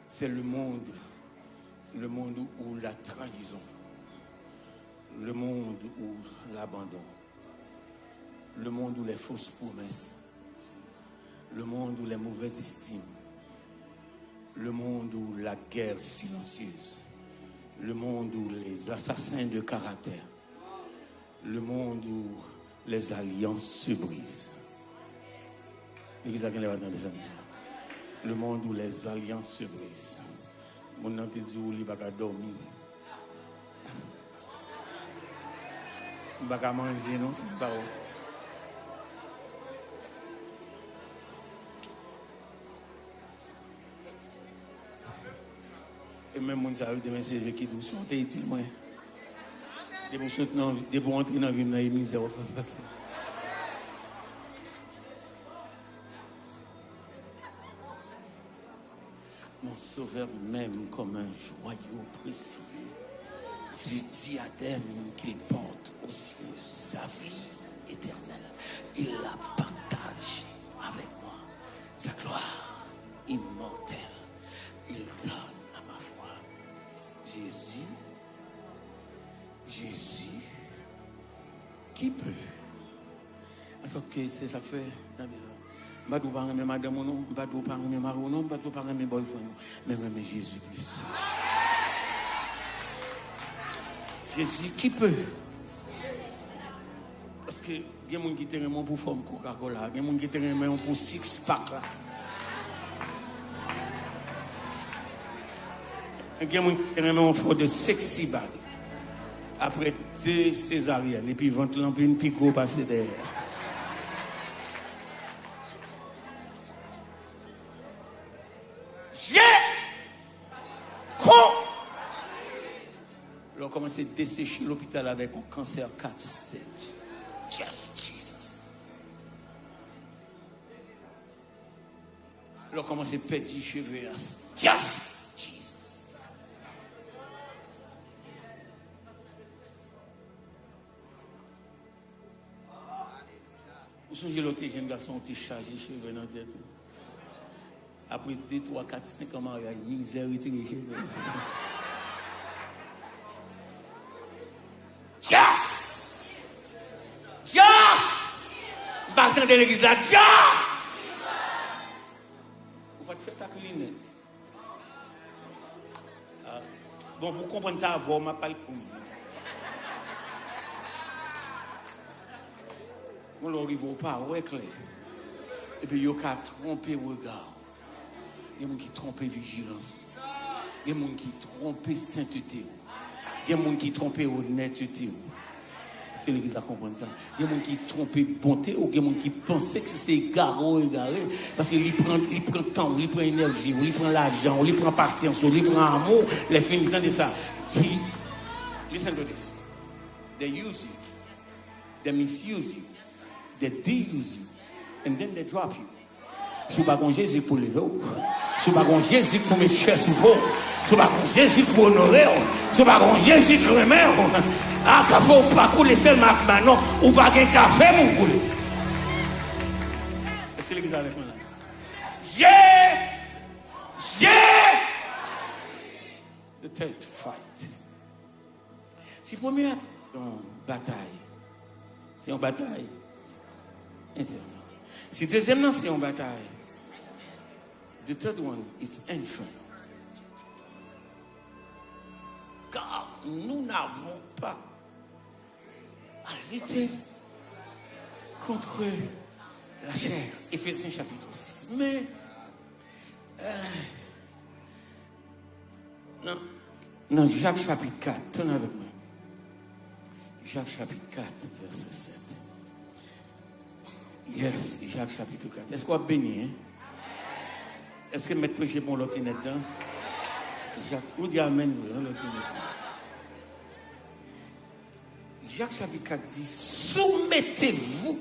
C'est le monde où la trahison, le monde où l'abandon, le monde où les fausses promesses, le monde où les mauvaises estimes, le monde où la guerre silencieuse, le monde où les assassins de caractère, le monde où les alliances se brisent. Le monde où les alliances se brisent. Mon nom te dit où il va pas dormir. Il va pas manger, non? C'est pas où. Et même mon salut de mes CV qui douce, on t'est utile, moi. Des bons entrer dans la vie, dans la misère, mon sauveur même comme un joyau précieux, du diadème qu'il porte aux cieux, sa vie éternelle, il la partage avec moi, sa gloire immortelle, il donne à ma foi. Jésus, qui peut? Parce que c'est ça fait, ça dit ça. Je ne vais pas aimer madame, je ne vais pas aimer mari, je ne vais pas aimer boyfriend, mais aimer Jésus plus. Jésus qui peut? Parce que il y a des gens qui t'aiment pour forme Coca-Cola, il y a des gens qui t'aiment pour six-pack. Il y a des gens qui t'aiment pour de sexy bag. Après deux césariennes, et puis ventre lampe une pico passer derrière. On commence à dessécher l'hôpital avec un cancer 4 stage. Just Jesus. On commence à perdre les cheveux. Just Jesus. Vous songez l'autre jeune garçon qui chargé les cheveux dans la tête. Après 2, 3, 4, 5 ans, il y a une misère de les cheveux. Bastant de l'église là, Dieu! Vous ne pouvez pas faire ta clinette. Bon, pour comprendre ça, avant, je ne parle pas. On n'arrive pas, ouais, clair. Et puis, il y a qu'à tromper le regard. Il y a des gens qui trompent vigilance. Il y a des gens qui trompent sainteté. Il y a des gens qui trompent honnêteté. C'est l'église à comprendre ça. Il y a des gens qui trompent bonté ou il y a des gens qui pensent que c'est égaré. Parce qu'il prend temps, il prend énergie, il prend l'argent, il prend patience, il prend amour. Les fins de ça. Listen to this. They use you. They misuse you. They de-use you. And then they drop you. Si vous n'avez pas Jésus pour lever, si vous n'avez pas Jésus pour me chercher sur vous, si vous n'avez pas Jésus pour honorer, si vous n'avez pas Jésus pour aimer, ah, il faut pas couler seulement maintenant, ou pas un café pour couler. Est-ce que l'église est avec moi là? The third fight. Si première bataille, c'est une bataille intérieure. Si deuxième, c'est une bataille. The third one is infernal. Car nous n'avons pas à lutter contre la chair. Éphésiens chapitre 6. Mais non, Jacques chapitre 4, tenez avec moi. Jacques chapitre 4, verset 7. Yes, Jacques chapitre 4. Est-ce qu'on va bénir? Est-ce que mettre prêcher pour l'autre dedans? Jacques, vous dites amen, l'autre. Jacques chapitre 4 dit, soumettez-vous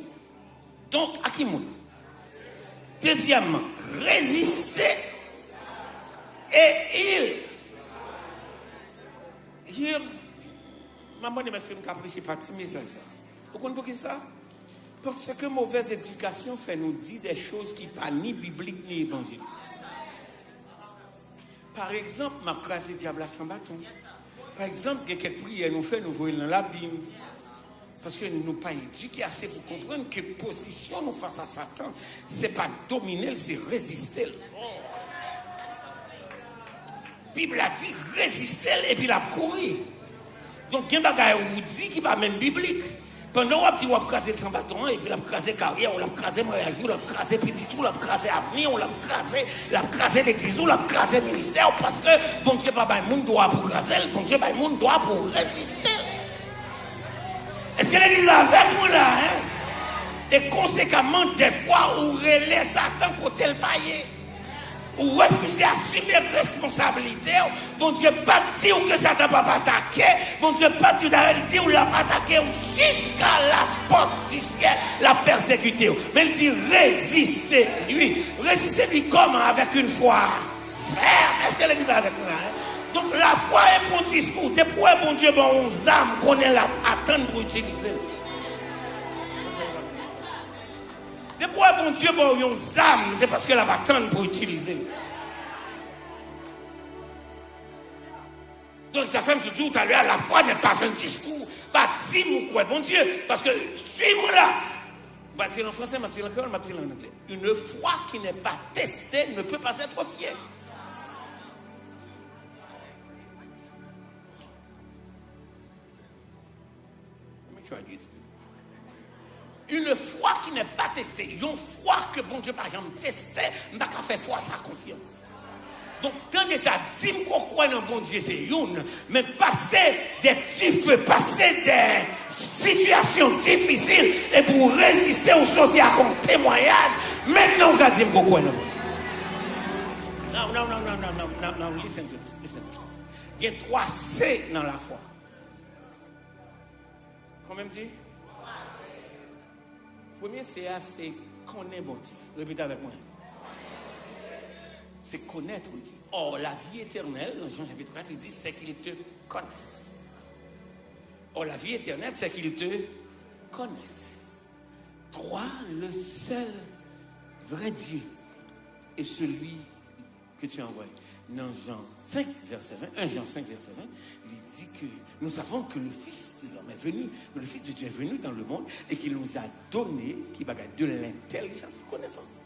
donc à qui monde? Deuxièmement, résister et il. Maman et monsieur, nous apprécions pas ce message. Vous comprenez pour qui ça? Parce que mauvaise éducation fait nous dire des choses qui ne sont ni bibliques ni évangéliques. Par exemple, m'a crasé diable sans bâton. Par exemple, quelques prières nous fait nous voyons dans la Bible. Parce que nous n'avons pas éduqué assez pour comprendre que position nous face à Satan, ce n'est pas dominer, c'est résister. La Bible a dit résister et puis la courir. Donc, il y a des choses qui dit qui va même biblique. Pendant que vous avez crasé sans bâton, et puis vous avez crasé carrière, vous avez crasé mariage, vous avez crasé petit tout, vous avez crasé avenir, vous avez crasé l'église, vous avez crasé le ministère, parce que bon Dieu, pas le monde doit pour craser, bon Dieu, le monde doit pour résister. Est-ce que l'église est avec nous là? Et conséquemment, des fois, vous relèvez Satan côté le paillet. Ou refusez d'assumer responsabilité. Bon Dieu, pas dire que Satan ne va pas attaquer. Bon Dieu, pas dire ou l'a pas attaqué jusqu'à la porte du ciel, la persécuter. Mais il dit résistez lui. Résistez lui comment? Avec une foi ferme. Est-ce que l'église est avec nous? Donc la foi est bon discours. Des pour bon Dieu, bon, on âme qu'on est là attendre pour utiliser. Des fois, bon Dieu, bon, yon âme, c'est parce que la va attendre pour utiliser. Donc, ça fait tout à l'heure, la foi n'est pas un discours. Pas dis-moi quoi, bon Dieu, parce que suis-moi là. Bah, dire en français, ma petite en créole, ma petite en anglais. Une foi qui n'est pas testée ne peut pas être fière. Let me try this. Une foi qui n'est pas testée, une foi que bon Dieu n'a jamais testée, je ne peux pas faire foi sans confiance. Donc, quand ça dit qu'on croit dans bon Dieu, c'est une, mais passer des petits feux, passer des situations difficiles, et pour résister ou sortir à un témoignage, maintenant on va dire qu'on croit dans bon Dieu. Non, listen to this. Il y a 3 C dans la foi. Combien me dit? Premier CA, c'est connaître bon Dieu. Répétez avec moi. C'est connaître Dieu. Or, la vie éternelle, dans Jean chapitre 4, il dit c'est qu'ils te connaissent. Or, la vie éternelle, c'est qu'ils te connaissent. 3, le seul vrai Dieu est celui que tu as envoyé. Dans Jean 5, verset 20, 1 Jean 5, verset 20, il dit que nous savons que le Fils de l'homme est venu, que le Fils de Dieu est venu dans le monde et qu'il nous a donné de l'intelligence, connaissance,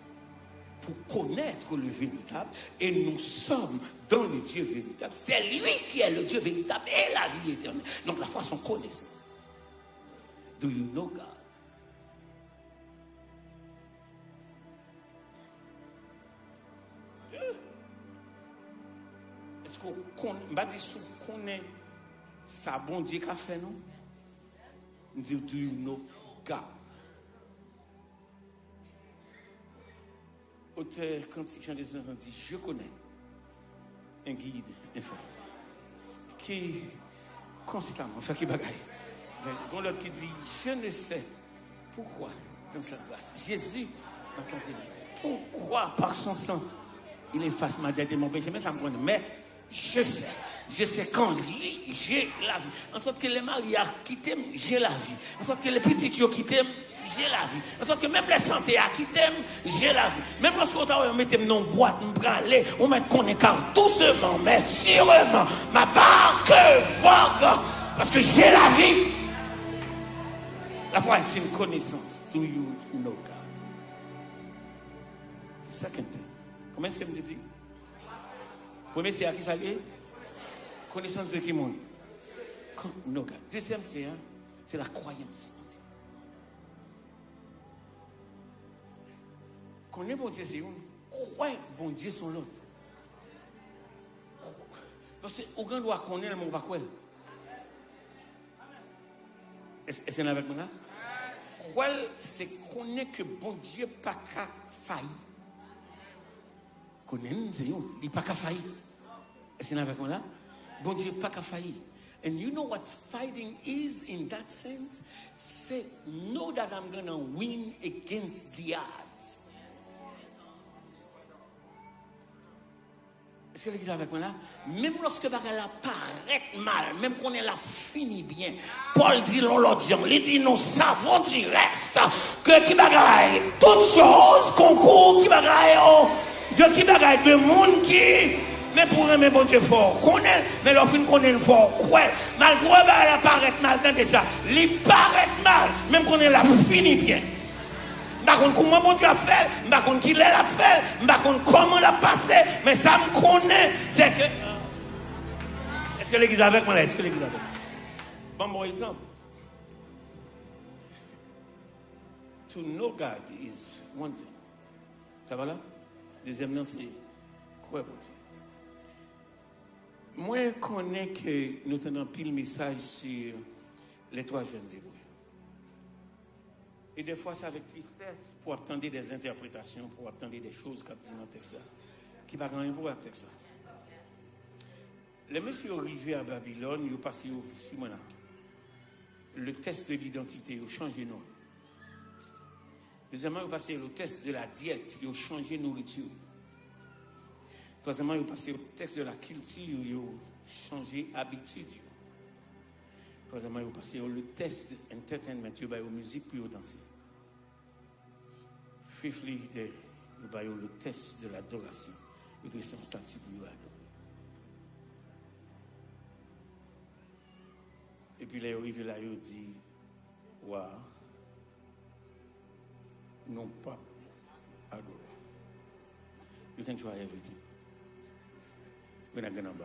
pour connaître le véritable. Et nous sommes dans le Dieu véritable. C'est lui qui est le Dieu véritable et la vie éternelle. Donc la foi, son connaissance. Do you know God? Est-ce qu'on va dire qu'on est ça bon Dieu qu'a fait nous? On dit do you know God? Auteur cantique Chant des Espérances dit je connais un guide inférieur qui constamment fait qui bagaille. Bon l'autre qui dit je ne sais pourquoi dans cette grâce Jésus m'a planté. Pourquoi par son sang il efface ma dette et mon péché, mais ça me connaît. Mais je sais qu'en lui, j'ai la vie. En sorte que les mariages quittent, j'ai la vie. En sorte que les petits qui quittent, j'ai la vie. En sorte que même les santé à quitter, j'ai la vie. Même lorsque on met dans une boîte, on prend aller, on met qu'on est doucement, mais sûrement, ma barque vogue, parce que j'ai la vie. La foi est une connaissance. Do you know God? Second thing. Comment c'est me dit? Premier c'est à qui ça est? Connaissance de qui monde? No God. Deuxième c'est la croyance. Connaître bon Dieu c'est une. Croire bon Dieu son l'autre. Parce que au grand doit connaître mon pas quoi. Est-ce qu'il y en a avec moi là? Croire c'est connaître que bon Dieu pas qu'à faillir. Connaître c'est une. Il pas qu'à faillir. Est-ce qu'il y en a avec moi là? Bon Dieu pas qu'à faillir. And you know what fighting is in that sense? Say, know that I'm going to win against the odds. Est-ce que l'église avec moi là? Même lorsque bagarre la paraît mal, même qu'on est là fini bien, Paul dit l'autre gens, il dit nous savons du reste que qui bagaille toutes choses concours qui bagaille de qui bagaille de monde qui mais pour aimer bon Dieu fort connaît mais l'offre connaît fort quoi malgré bagarre paraît mal tant ça, il paraît mal même qu'on est là fini bien. Je ne sais pas comment mon Dieu a fait, je ne sais pas qui l'a fait, je ne sais pas comment l'a passé, mais ça me connaît. C'est que. Est-ce que l'église est avec moi là? Est-ce que l'église est avec moi? Bon exemple. To know God is one thing. Ça va là? Deuxième nom, c'est quoi pour Dieu? Moi, je connais que nous tenons pile message sur les trois jeunes hébreux. Et des fois, c'est avec tristesse pour attendre des interprétations, pour attendre des choses comme dit dans le texte, qui ne va rien pour le texte. Les messieurs arrivés à Babylone, ils ont passé au Simona. Le test de l'identité, ils ont changé de nom. Deuxièmement, ils ont passé au test de la diète, ils ont changé de nourriture. Troisièmement, ils ont passé au test de la culture, ils ont changé d'habitude. Troisièmement, ils ont passé au test d'entertainment, ils ont musique puis ils ont dansé. Fifthly, ils ont le test de l'adoration, ils ont son statut pour adorer. Et puis là, ils arrivent là, ils ont dit, waouh, non pas adorer. You can try everything. We're not going to bow.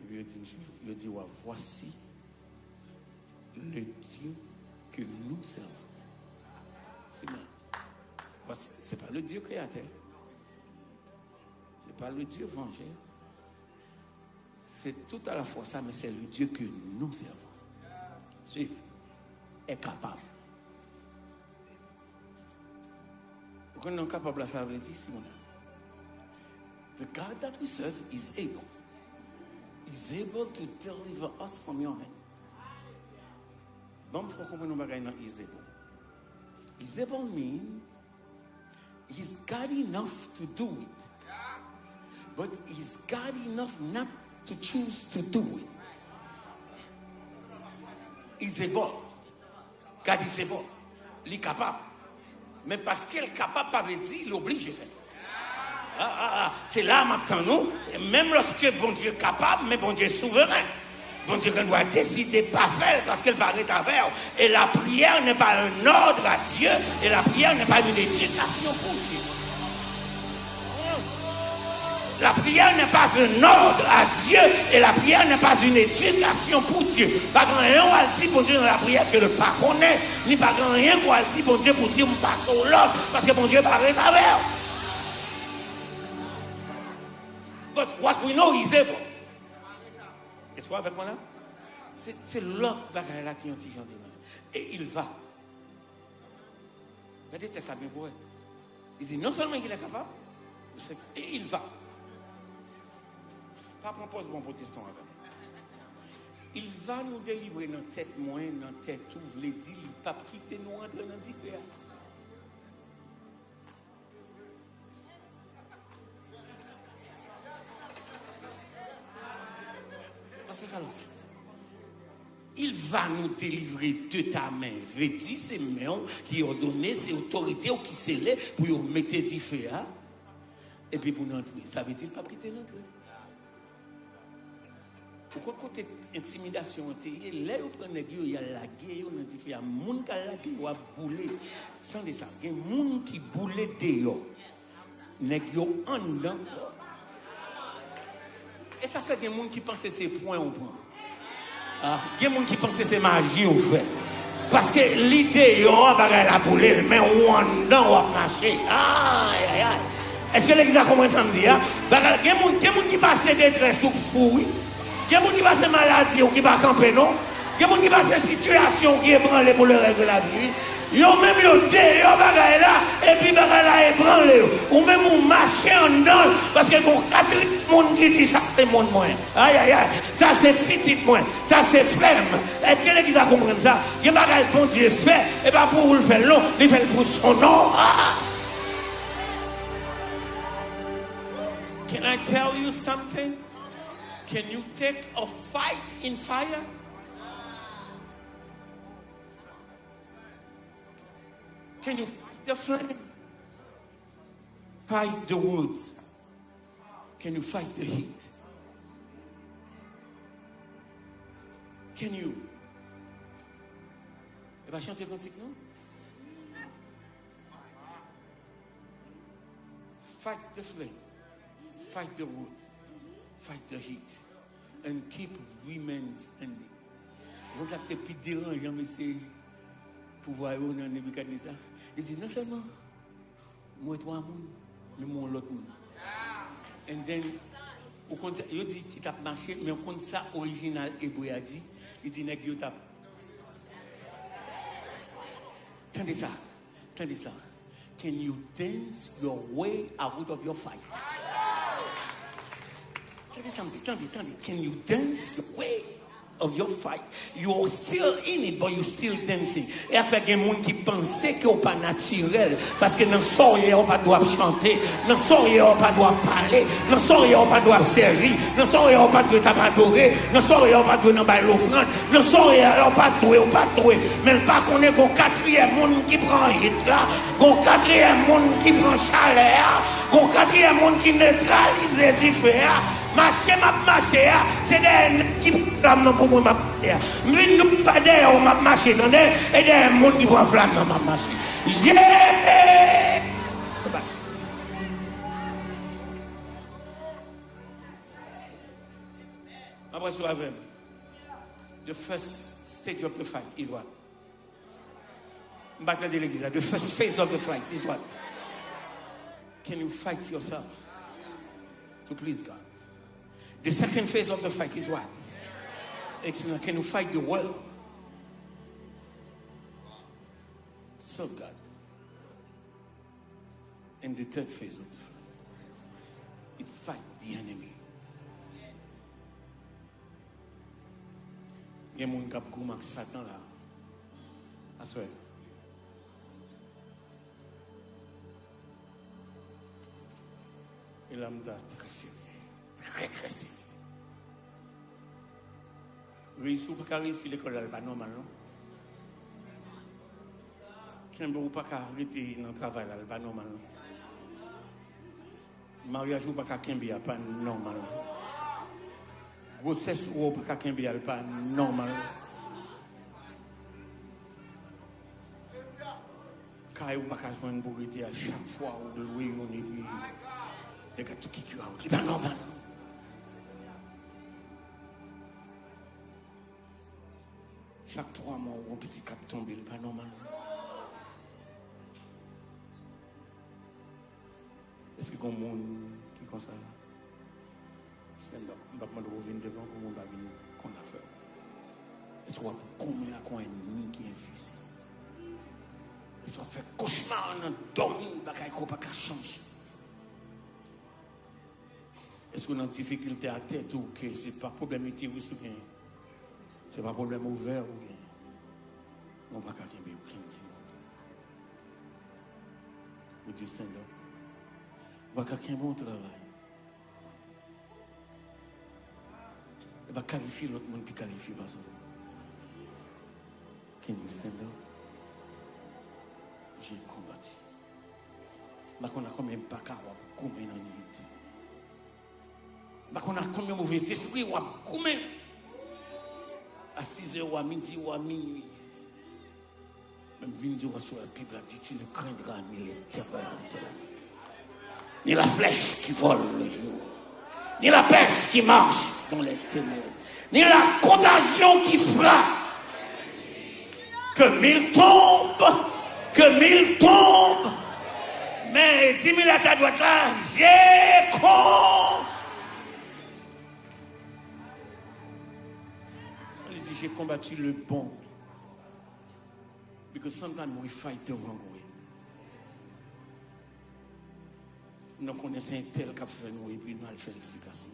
Et puis il dit, ouais, voici le Dieu que nous servons. C'est bien. Ce n'est pas le Dieu créateur. Ce n'est pas le Dieu vengeur. C'est tout à la fois ça, mais c'est le Dieu que nous servons. Suivez. Est capable. Pourquoi nous sommes capables de faire le dire, Simon? The God that we serve is able. Is able to deliver us from your hand. Bon, il faut comprendre nos bagages dans is able. Is able means he's God enough to do it. But he's God enough not to choose to do it. He's able. God is able. Il est capable. Mais parce qu'il est capable, pas veut dire, il oblige à faire. C'est là maintenant nous, même lorsque bon Dieu est capable, mais bon Dieu est souverain. Bon Dieu doit décider de ne pas faire parce qu'elle paraît à faire. Et la prière n'est pas un ordre à Dieu, et la prière n'est pas une éducation pour Dieu. La prière n'est pas un ordre à Dieu, et la prière n'est pas une éducation pour Dieu. Pas grand rien on dit bon Dieu dans la prière que le pas connaît, ni pas grand rien qu'on dit bon Dieu pour dire on passe au l'autre, parce que bon Dieu paraît à faire. But what we know is able. Est-ce qu'on avec moi là? C'est l'autre bagaille là qui ont dit. Et il va. Regardez le texte là bien pour eux. Il dit non seulement qu'il est capable, et il va. Pas propose bon protestant avec moi. Il va nous délivrer dans tête moyenne, dans tête tout, vous les dit, il ne va pas quitter nous entrer dans différents. Il va nous délivrer de ta main. Veut dire c'est mains qui ont donné, c'est autorités qui scellent pour nous mettre différents. Et puis pour nous entrer. Ça veut dire pas quitter l'entrée. Pourquoi côté intimidation, là où prend les il y a la guerre, il y a des gens qui ont boulé. Sans de ça, il y a des gens qui boulent dehors. Les gens en dedans. Et ça fait des gens qui pensent que c'est point au point. Il y a des gens qui pensent que c'est magie au fait. Parce que l'idée, il y a la boule, mais on va marcher. Aïe, aïe, aïe. Est-ce que l'église a compris ça me dit? Il y a des gens qui passent des détresse ou fouilles. Il y a des gens qui passent maladie ou qui ne passent pas camper, non? Il y a des gens qui passent situation qui est branlée pour le reste de la vie. Yo même yo dé yo bagay là et puis bagay là ébranlé ou même ou marcher en dedans parce que bon quatre monde qui dit ça c'est monde moins aïe aïe aïe ça c'est petit moins ça c'est flemme et que l'église a compris ça il bagay bon Dieu fait et pas pour le faire non il fait pour son nom Can I tell you something? Can you take a fight in fire? Can you fight the flame? Fight the woods. Can you fight the heat? Can you? Elle va chanter cantique, non? Fight the flame. Fight the wood. Fight the heat. And keep women standing. Vous avez plus dérangeant, mais c'est pouvoir au nom de Nebuchadnezzar. Il dit non seulement moi trois monde, mais moi l'autre monde. And then, il dit qu'il tape marché, mais on compte ça original hébreu a dit. Il dit nèg yo tape. Tendez ça. Can you dance your way out of your fight? Tell me something. Can you dance your way of your fight? You're still in it, but you're still dancing. Et après, il y a des gens qui pensent que c'est pas naturel. Parce que dans le soir, on ne doit pas chanter. Dans le soir, on ne doit pas parler. Dans le soir, on ne doit pas servir. Dans le soir, on ne doit pas adorer. Dans le soir, on ne doit pas l'offrande. Dans le soir, on ne doit pas trouver. Mais pas qu'on est un quatrième monde qui prend hit là. Un quatrième monde qui prend chaleur. Un quatrième monde qui neutralise les différents. Marcher, c'est des qui flamme pour moi. Mais nous pas d'ailleurs, m'a marché, et des monde qui prend flamme dans ma marché. Après, je vais the first stage of the fight is what? The first phase of the fight is what? Can you fight yourself to please God? The second phase of the fight is what? Excellent. Can you fight the world to serve God? And the third phase of the fight, it fight the enemy. Il y a des gens qui ont Satan là. I swear. Et l'homme très sérieux. Très sérieux. Réussir ou pas réussir l'école, elle n'est pas normale, non? Qui ne pas arrêter dans le travail, elle n'est pas normale, non? Mariage ou pas qu'un n'est pas normal. Grossesse ou pas qu'un n'est pas normal. Quand ou pas qu'un joindre pour à chaque fois ou de louer on et puis les gars tout qui tu as, c'est pas normal. Chaque 3 mois, un petit cap tombe, c'est pas normal. Est-ce que y a un monde qui est comme ça? Stand-up. Je ne vais pas revenir devant pour le monde qu'on a fait. Est-ce qu'on a combien de ennemi qui est difficile? Est-ce qu'on fait cauchemar, on a dormi, on ne peut pas changer? Est-ce qu'on a une difficulté à tête ou que ce n'est pas un problème météoriste ou bien? Ce n'est pas un problème ouvert ou bien? On ne peut pas qu'un aucun petit monde. Would you stand up? On va qu'un bon travail. On va qualifier l'autre monde puis qualifier pas ça. Can you stand up? J'ai combattu. Mais on a combien de bacas ou combien d'années? Mais on a combien de mauvais esprits ou combien? À 6h ou à midi ou à minuit. Même Vindio va sur la Bible a dit tu ne craindras ni les terreurs de la nuit, ni la flèche qui vole le jour, ni la peste qui marche dans les ténèbres, ni la contagion qui frappe. Que 1000 tombent, mais 10 000 à ta droite là, j'ai j'ai combattu le bon. Because sometimes we fight the wrong way. Nous connaissons un tel qui a fait nous et puis nous allons faire l'explication.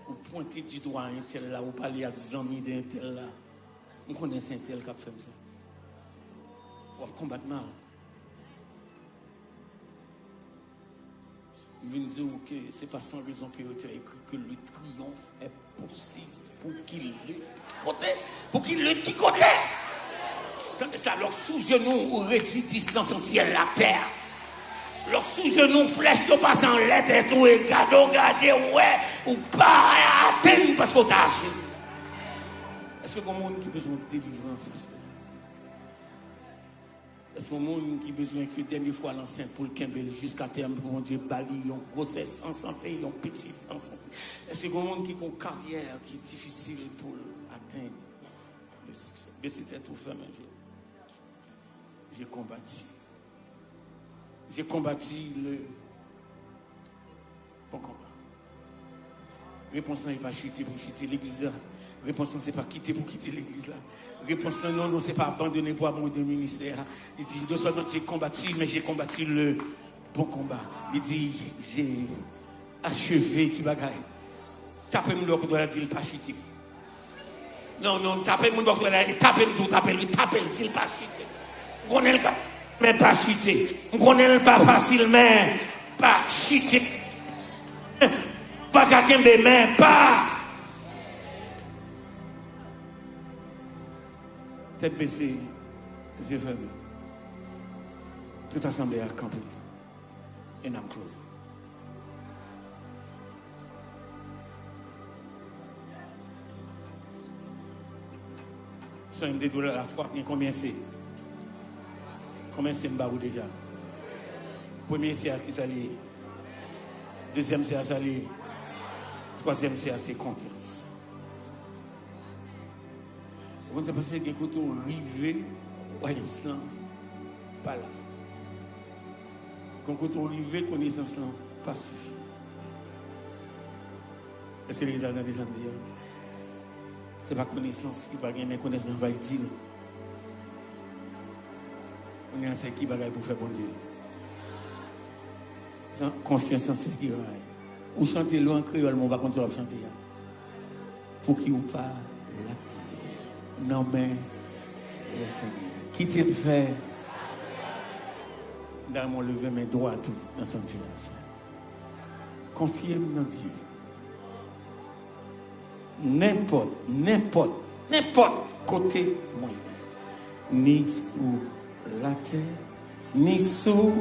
Ou pointer du doigt un tel là, ou parler à des amis d'un tel là. Nous connaissons un tel qui a fait ça. On va combattre mal. Je viens dire que ce n'est pas sans raison que tu as écrit que le triomphe est possible pour qu'il le côté. Pour qu'il le qui côté. Ça, leur sous-genou réduit distance entière la terre. Leur sous-genou flèche passe en lettre et tout, et regardez, ouais, ou pas atteindre parce qu'on t'a agi. Est-ce que le monde qui a besoin de délivrance? Est-ce que le monde qui a besoin que dernière fois l'enceinte pour le Kembel jusqu'à terme pour mon Dieu bali, une grossesse en santé, une petite en santé? Est-ce que le monde qui a une carrière qui est difficile pour atteindre le succès? Mais c'était tout fait un jour. J'ai combattu. J'ai combattu le bon combat. Réponse n'est pas chuter pour chuter l'église là. Réponse non, c'est pas quitter pour quitter l'église là. Réponse non, c'est pas abandonner pour abandonner le ministère. Il dit, non seulement j'ai combattu, mais j'ai combattu le bon combat. Il dit, j'ai achevé qui bagaille. Tapez mon doigt doit dire pas chuter. Non, tapez mon doigt doit dire tapez tout, tapez lui, tapez le dit pas chuter. On connaît le cas, mais pas chuter. On connaît le pas facile, mais pas chuter. Pas quelqu'un de mais pas. Tête baissée, yeux fermés. Toute assemblée a campé. Et I'm close. C'est une des douleurs à la fois. Combien c'est? Combien c'est Mbarou déjà? Premier c'est à qui s'allie. Deuxième c'est à s'allier. Troisième c'est à ses confiance. Quand ça passe, il y a un côté rivé, croyance là, pas là. Quand côté rivé, connaissance là, pas suffit. Est-ce que les gens ont des gens dire? Ce n'est pas connaissance qui va gagner, connaissance va être utile. On est en ce qui va pour faire bon Dieu. Sans confiance en ce qui va. Ou chanter loin en créole, mais on va continuer à chanter. Pour qui ou pas la paix. Non, mais le Seigneur. Qui t'a fait dans mon lever mes doigts tout dans son situation. Confiez-moi dans Dieu. N'importe côté moyen. Ni sous la terre, ni sous.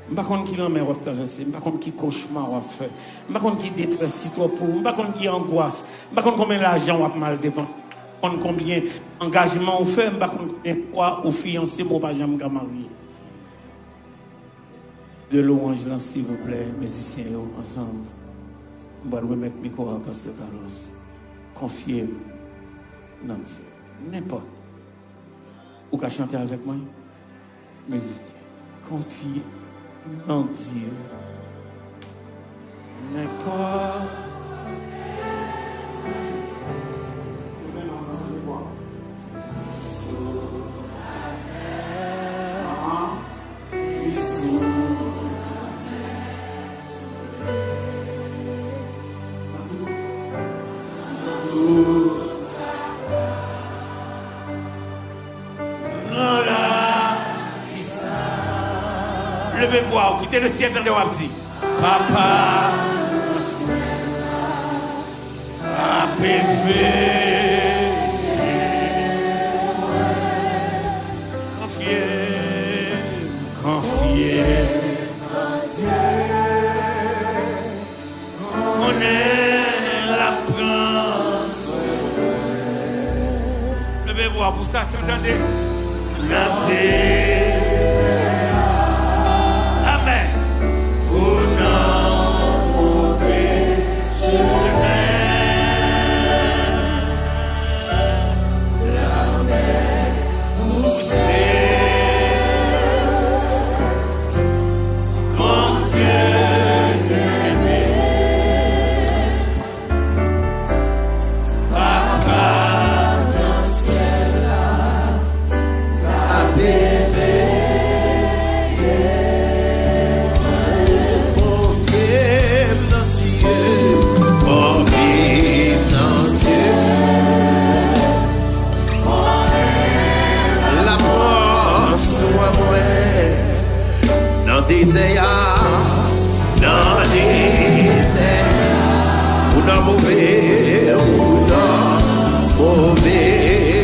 Je ne sais pas qui l'emmène, je ne sais pas qui cauchemar on fait, je ne sais pas qui détresse qui trop pour, je ne sais pas qui angoisse, je ne sais pas combien d'argent on a mal dépensé, je ne sais pas combien d'engagement on fait, je ne sais pas combien de fiancé, je ne sais pas jamais marié. De louange là, s'il vous plaît, musiciens ensemble. On va remettre le micro à Pasteur Carlos. Confiez dans Dieu. N'importe. Ou qu'à chanter avec moi, musicien. Confiez en Dieu. N'importe. Levez-vous, quittez le ciel dans le wabdi. Papa, APV, confiez en Dieu. On est la France. Levez-vous pour ça, tu entendez? dans désert, ou dans mauvais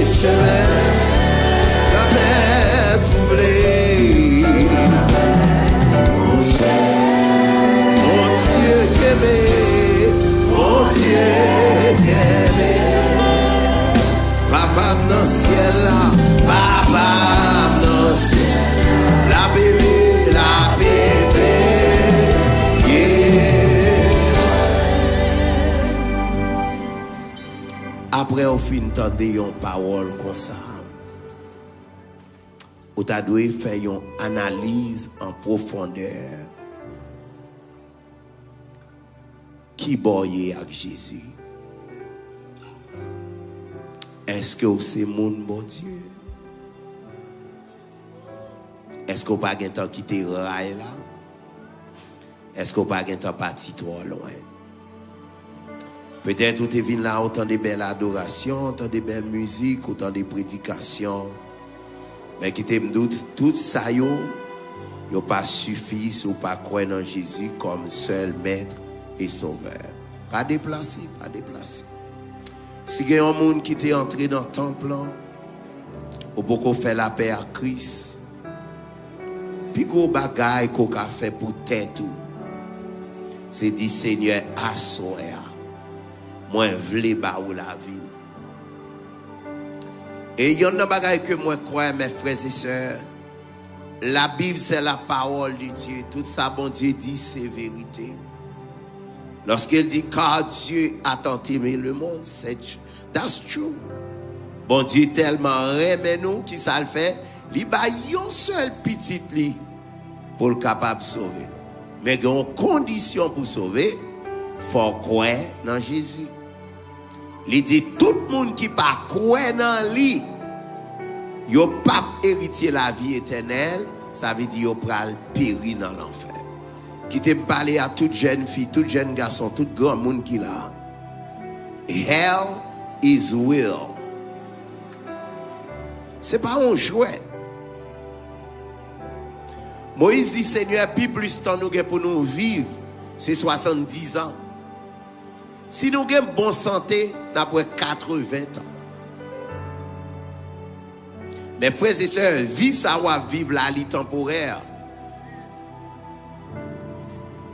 chemin, la mer troublée. Mon Dieu qu'aimé, papa dans le ciel là, papa dans le ciel, la bébé, yeah. Après on fin entendre une parole comme ça, ou t'as dû faire une analyse en profondeur. Qui boye avec Jésus? Est-ce que c'est mon bon Dieu? Est-ce qu'on pas de temps quitter rail là? Est-ce qu'on pas de temps parti trop loin? Peut-être tout est venu là, autant de belles adorations, autant de belles musiques, autant de prédications. Mais qui te me doute, tout ça yo pas suffi ou pas croire dans Jésus comme seul maître et sauveur. Pas déplacé, pas déplacé. Si il y a un monde qui est entré dans le temple, ou pour faire la paix à Christ, puis gros bagaille qu'on a fait pour tête, c'est dit Seigneur, assoya, moi je veux la vie. Et il y a un bagaille que moi crois, mes frères et sœurs, la Bible c'est la parole de Dieu. Tout ça, bon Dieu dit, c'est vérité. Lorsqu'il dit car Dieu a tant aimé le monde, c'est that's true. Bon Dieu tellement aimé nous qui ça le fait, il a un seul petit lit pour le capable de sauver. Mais il y a une condition pour sauver, il faut croire dans Jésus. Il dit tout le monde qui pas croire dans lui, il n'a pas hérité la vie éternelle, ça veut dire qu'il va périr dans l'enfer. Qui te parler à toute jeune fille, tout jeune garçon, tout grand monde qui l'a. Hell is will. C'est pas un jouet. Moïse dit Seigneur, plus temps nous pour nous vivre, c'est 70 ans. Si nous avons bonne santé, nous avons 80 ans. Mes frères et sœurs, vie ça va vivre la vie temporaire.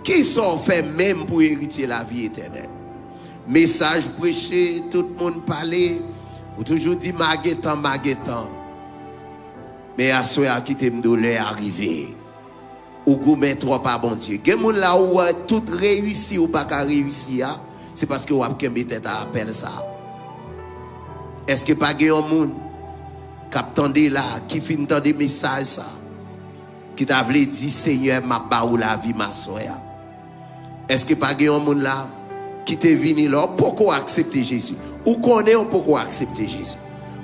Qui sont faits même pour hériter la vie éternelle? Message prêché, tout le monde parler, ou toujours dit maguetan. Mais à ceux qui t'aiment douleur arrivé, ou gourmet trop pas bon Dieu. Gen moun là où tout réussi ou pas qu'à réussir, c'est parce que ou a kembe tête à appel ça. Est-ce que pas gen un moun qui attendait là, qui fin entendre message ça, qui t'a voulu dire Seigneur m'a ba ou la vie ma soeur? Est-ce que pas un monde là qui te venu là pourquoi accepter Jésus? Ou connaît pourquoi accepter Jésus?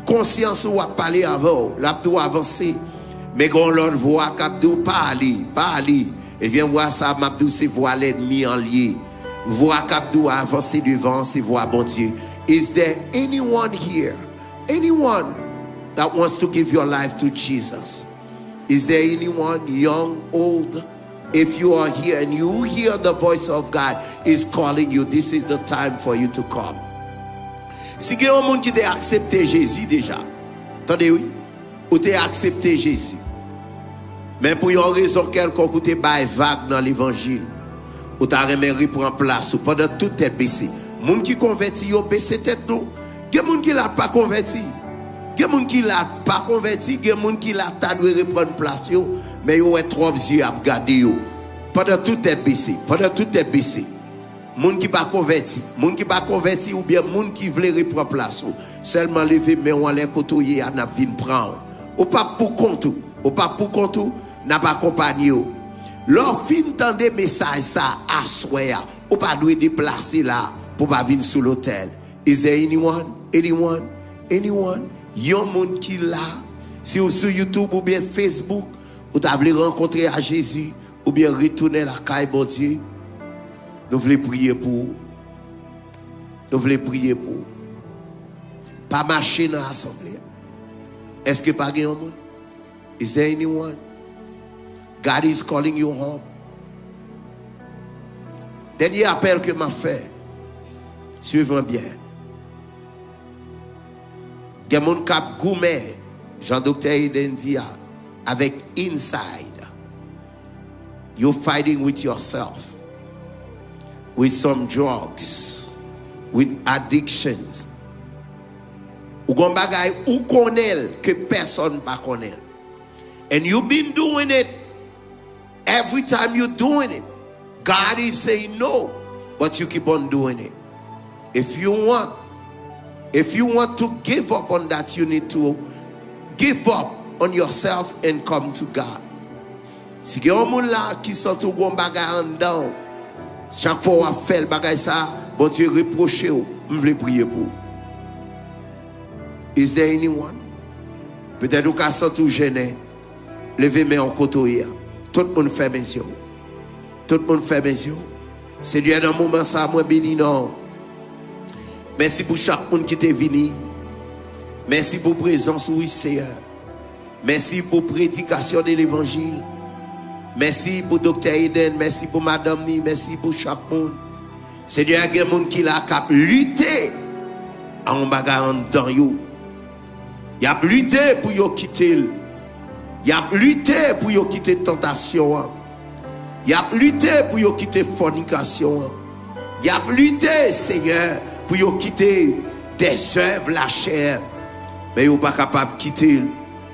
Conscience ou a parlé avant, la doit avancer. Mais quand l'autre voit qu'Abdou pas aller. Et vient voir ça, Mabdou c'est voir l'ennemi en lié. Voir qu'Abdou a avancé devant, c'est voir bon Dieu. Is there anyone here? Anyone that wants to give your life to Jesus? Is there anyone, young, old? If you are here and you hear the voice of God is calling you, this is the time for you to come. Si il y a un monde qui a accepté Jésus déjà, attendez oui, ou t'as accepté Jésus, mais pour une raison quelconque, ou t'es vague dans l'évangile, ou t'as remis prendre place, ou pendant toute tête baissée. Monde qui converti, yo baissé tête nous. Il y a monde qui l'a pas converti. Il y a monde qui l'a pas converti, il y a monde qui l'a ta doit reprendre place yo. Mais yo est trop yeux à regarder yo. Pendant toute tête baissée, Moun qui pas converti, ou bien moun qui veut reprendre place. Seulement lever mais on les côtoyer à n'a vinn prendre. Ou pas pour compte, n'a pas accompagné. Leur fin tande message ça à soya, ou pas doit déplacer là pour pas venir sous l'hôtel. Is there anyone? Yon moun qui là, si vous sur YouTube ou bien Facebook, ou t'as voulu rencontrer à Jésus, ou bien retourner la caille, bon Dieu, nous voulons prier pour. Pas marcher dans l'assemblée. Est-ce que pas un monde? Is there anyone? God is calling you home. Dernier appel que m'a fait. Suivez-moi bien. Il y a mon cap gourmet, Jean-Docteur Eden dit, avec inside. You're fighting with yourself, with some drugs, with addictions. Ou gon bagay ou connaît que personne pas connaît. And you've been doing it. Every time you're doing it, God is saying no, but you keep on doing it. If you want to give up on that, you need to give up on yourself and come to God. Si il y a un monde là qui sent tout bon bagay en dedans, chaque fois on fait le bagay ça, bon Dieu reproche ou, je veux prier pour. Is there anyone? Peut-être ou ka sent tout gêné, levez main en côté. Tout le monde fait mes yeux. Tout le monde fait mes yeux. Seigneur, dans le moment ça, moi béni non. Merci pour chaque monde qui est venu. Merci pour la présence, oui, Seigneur. Merci pour la prédication de l'évangile. Merci pour Dr. Eden. Merci pour Madame Ni. Merci pour chaque monde. Seigneur, il y a des gens qui ont lutté en bagarre dans eux. Il a lutté pour eux quitter. Il a lutté pour eux quitter tentation. Il a lutté pour eux quitter fornication. Il a lutté, Seigneur, pour eux quitter des œuvres, la chair. Mais ils ne sont pas capables de quitter.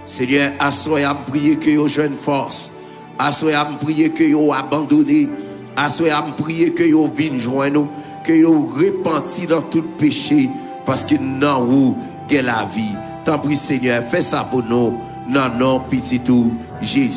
Seigneur, assoyez à prier que vous jeune force. Assoyez à prier que vous abandonnez. Assoyez à prier que vous venez joindre nous. Que vous repentez dans tout péché. Parce que non, vous, que la vie. Tant pis, Seigneur, fais ça pour nous. Non, non, petit tout, Jésus.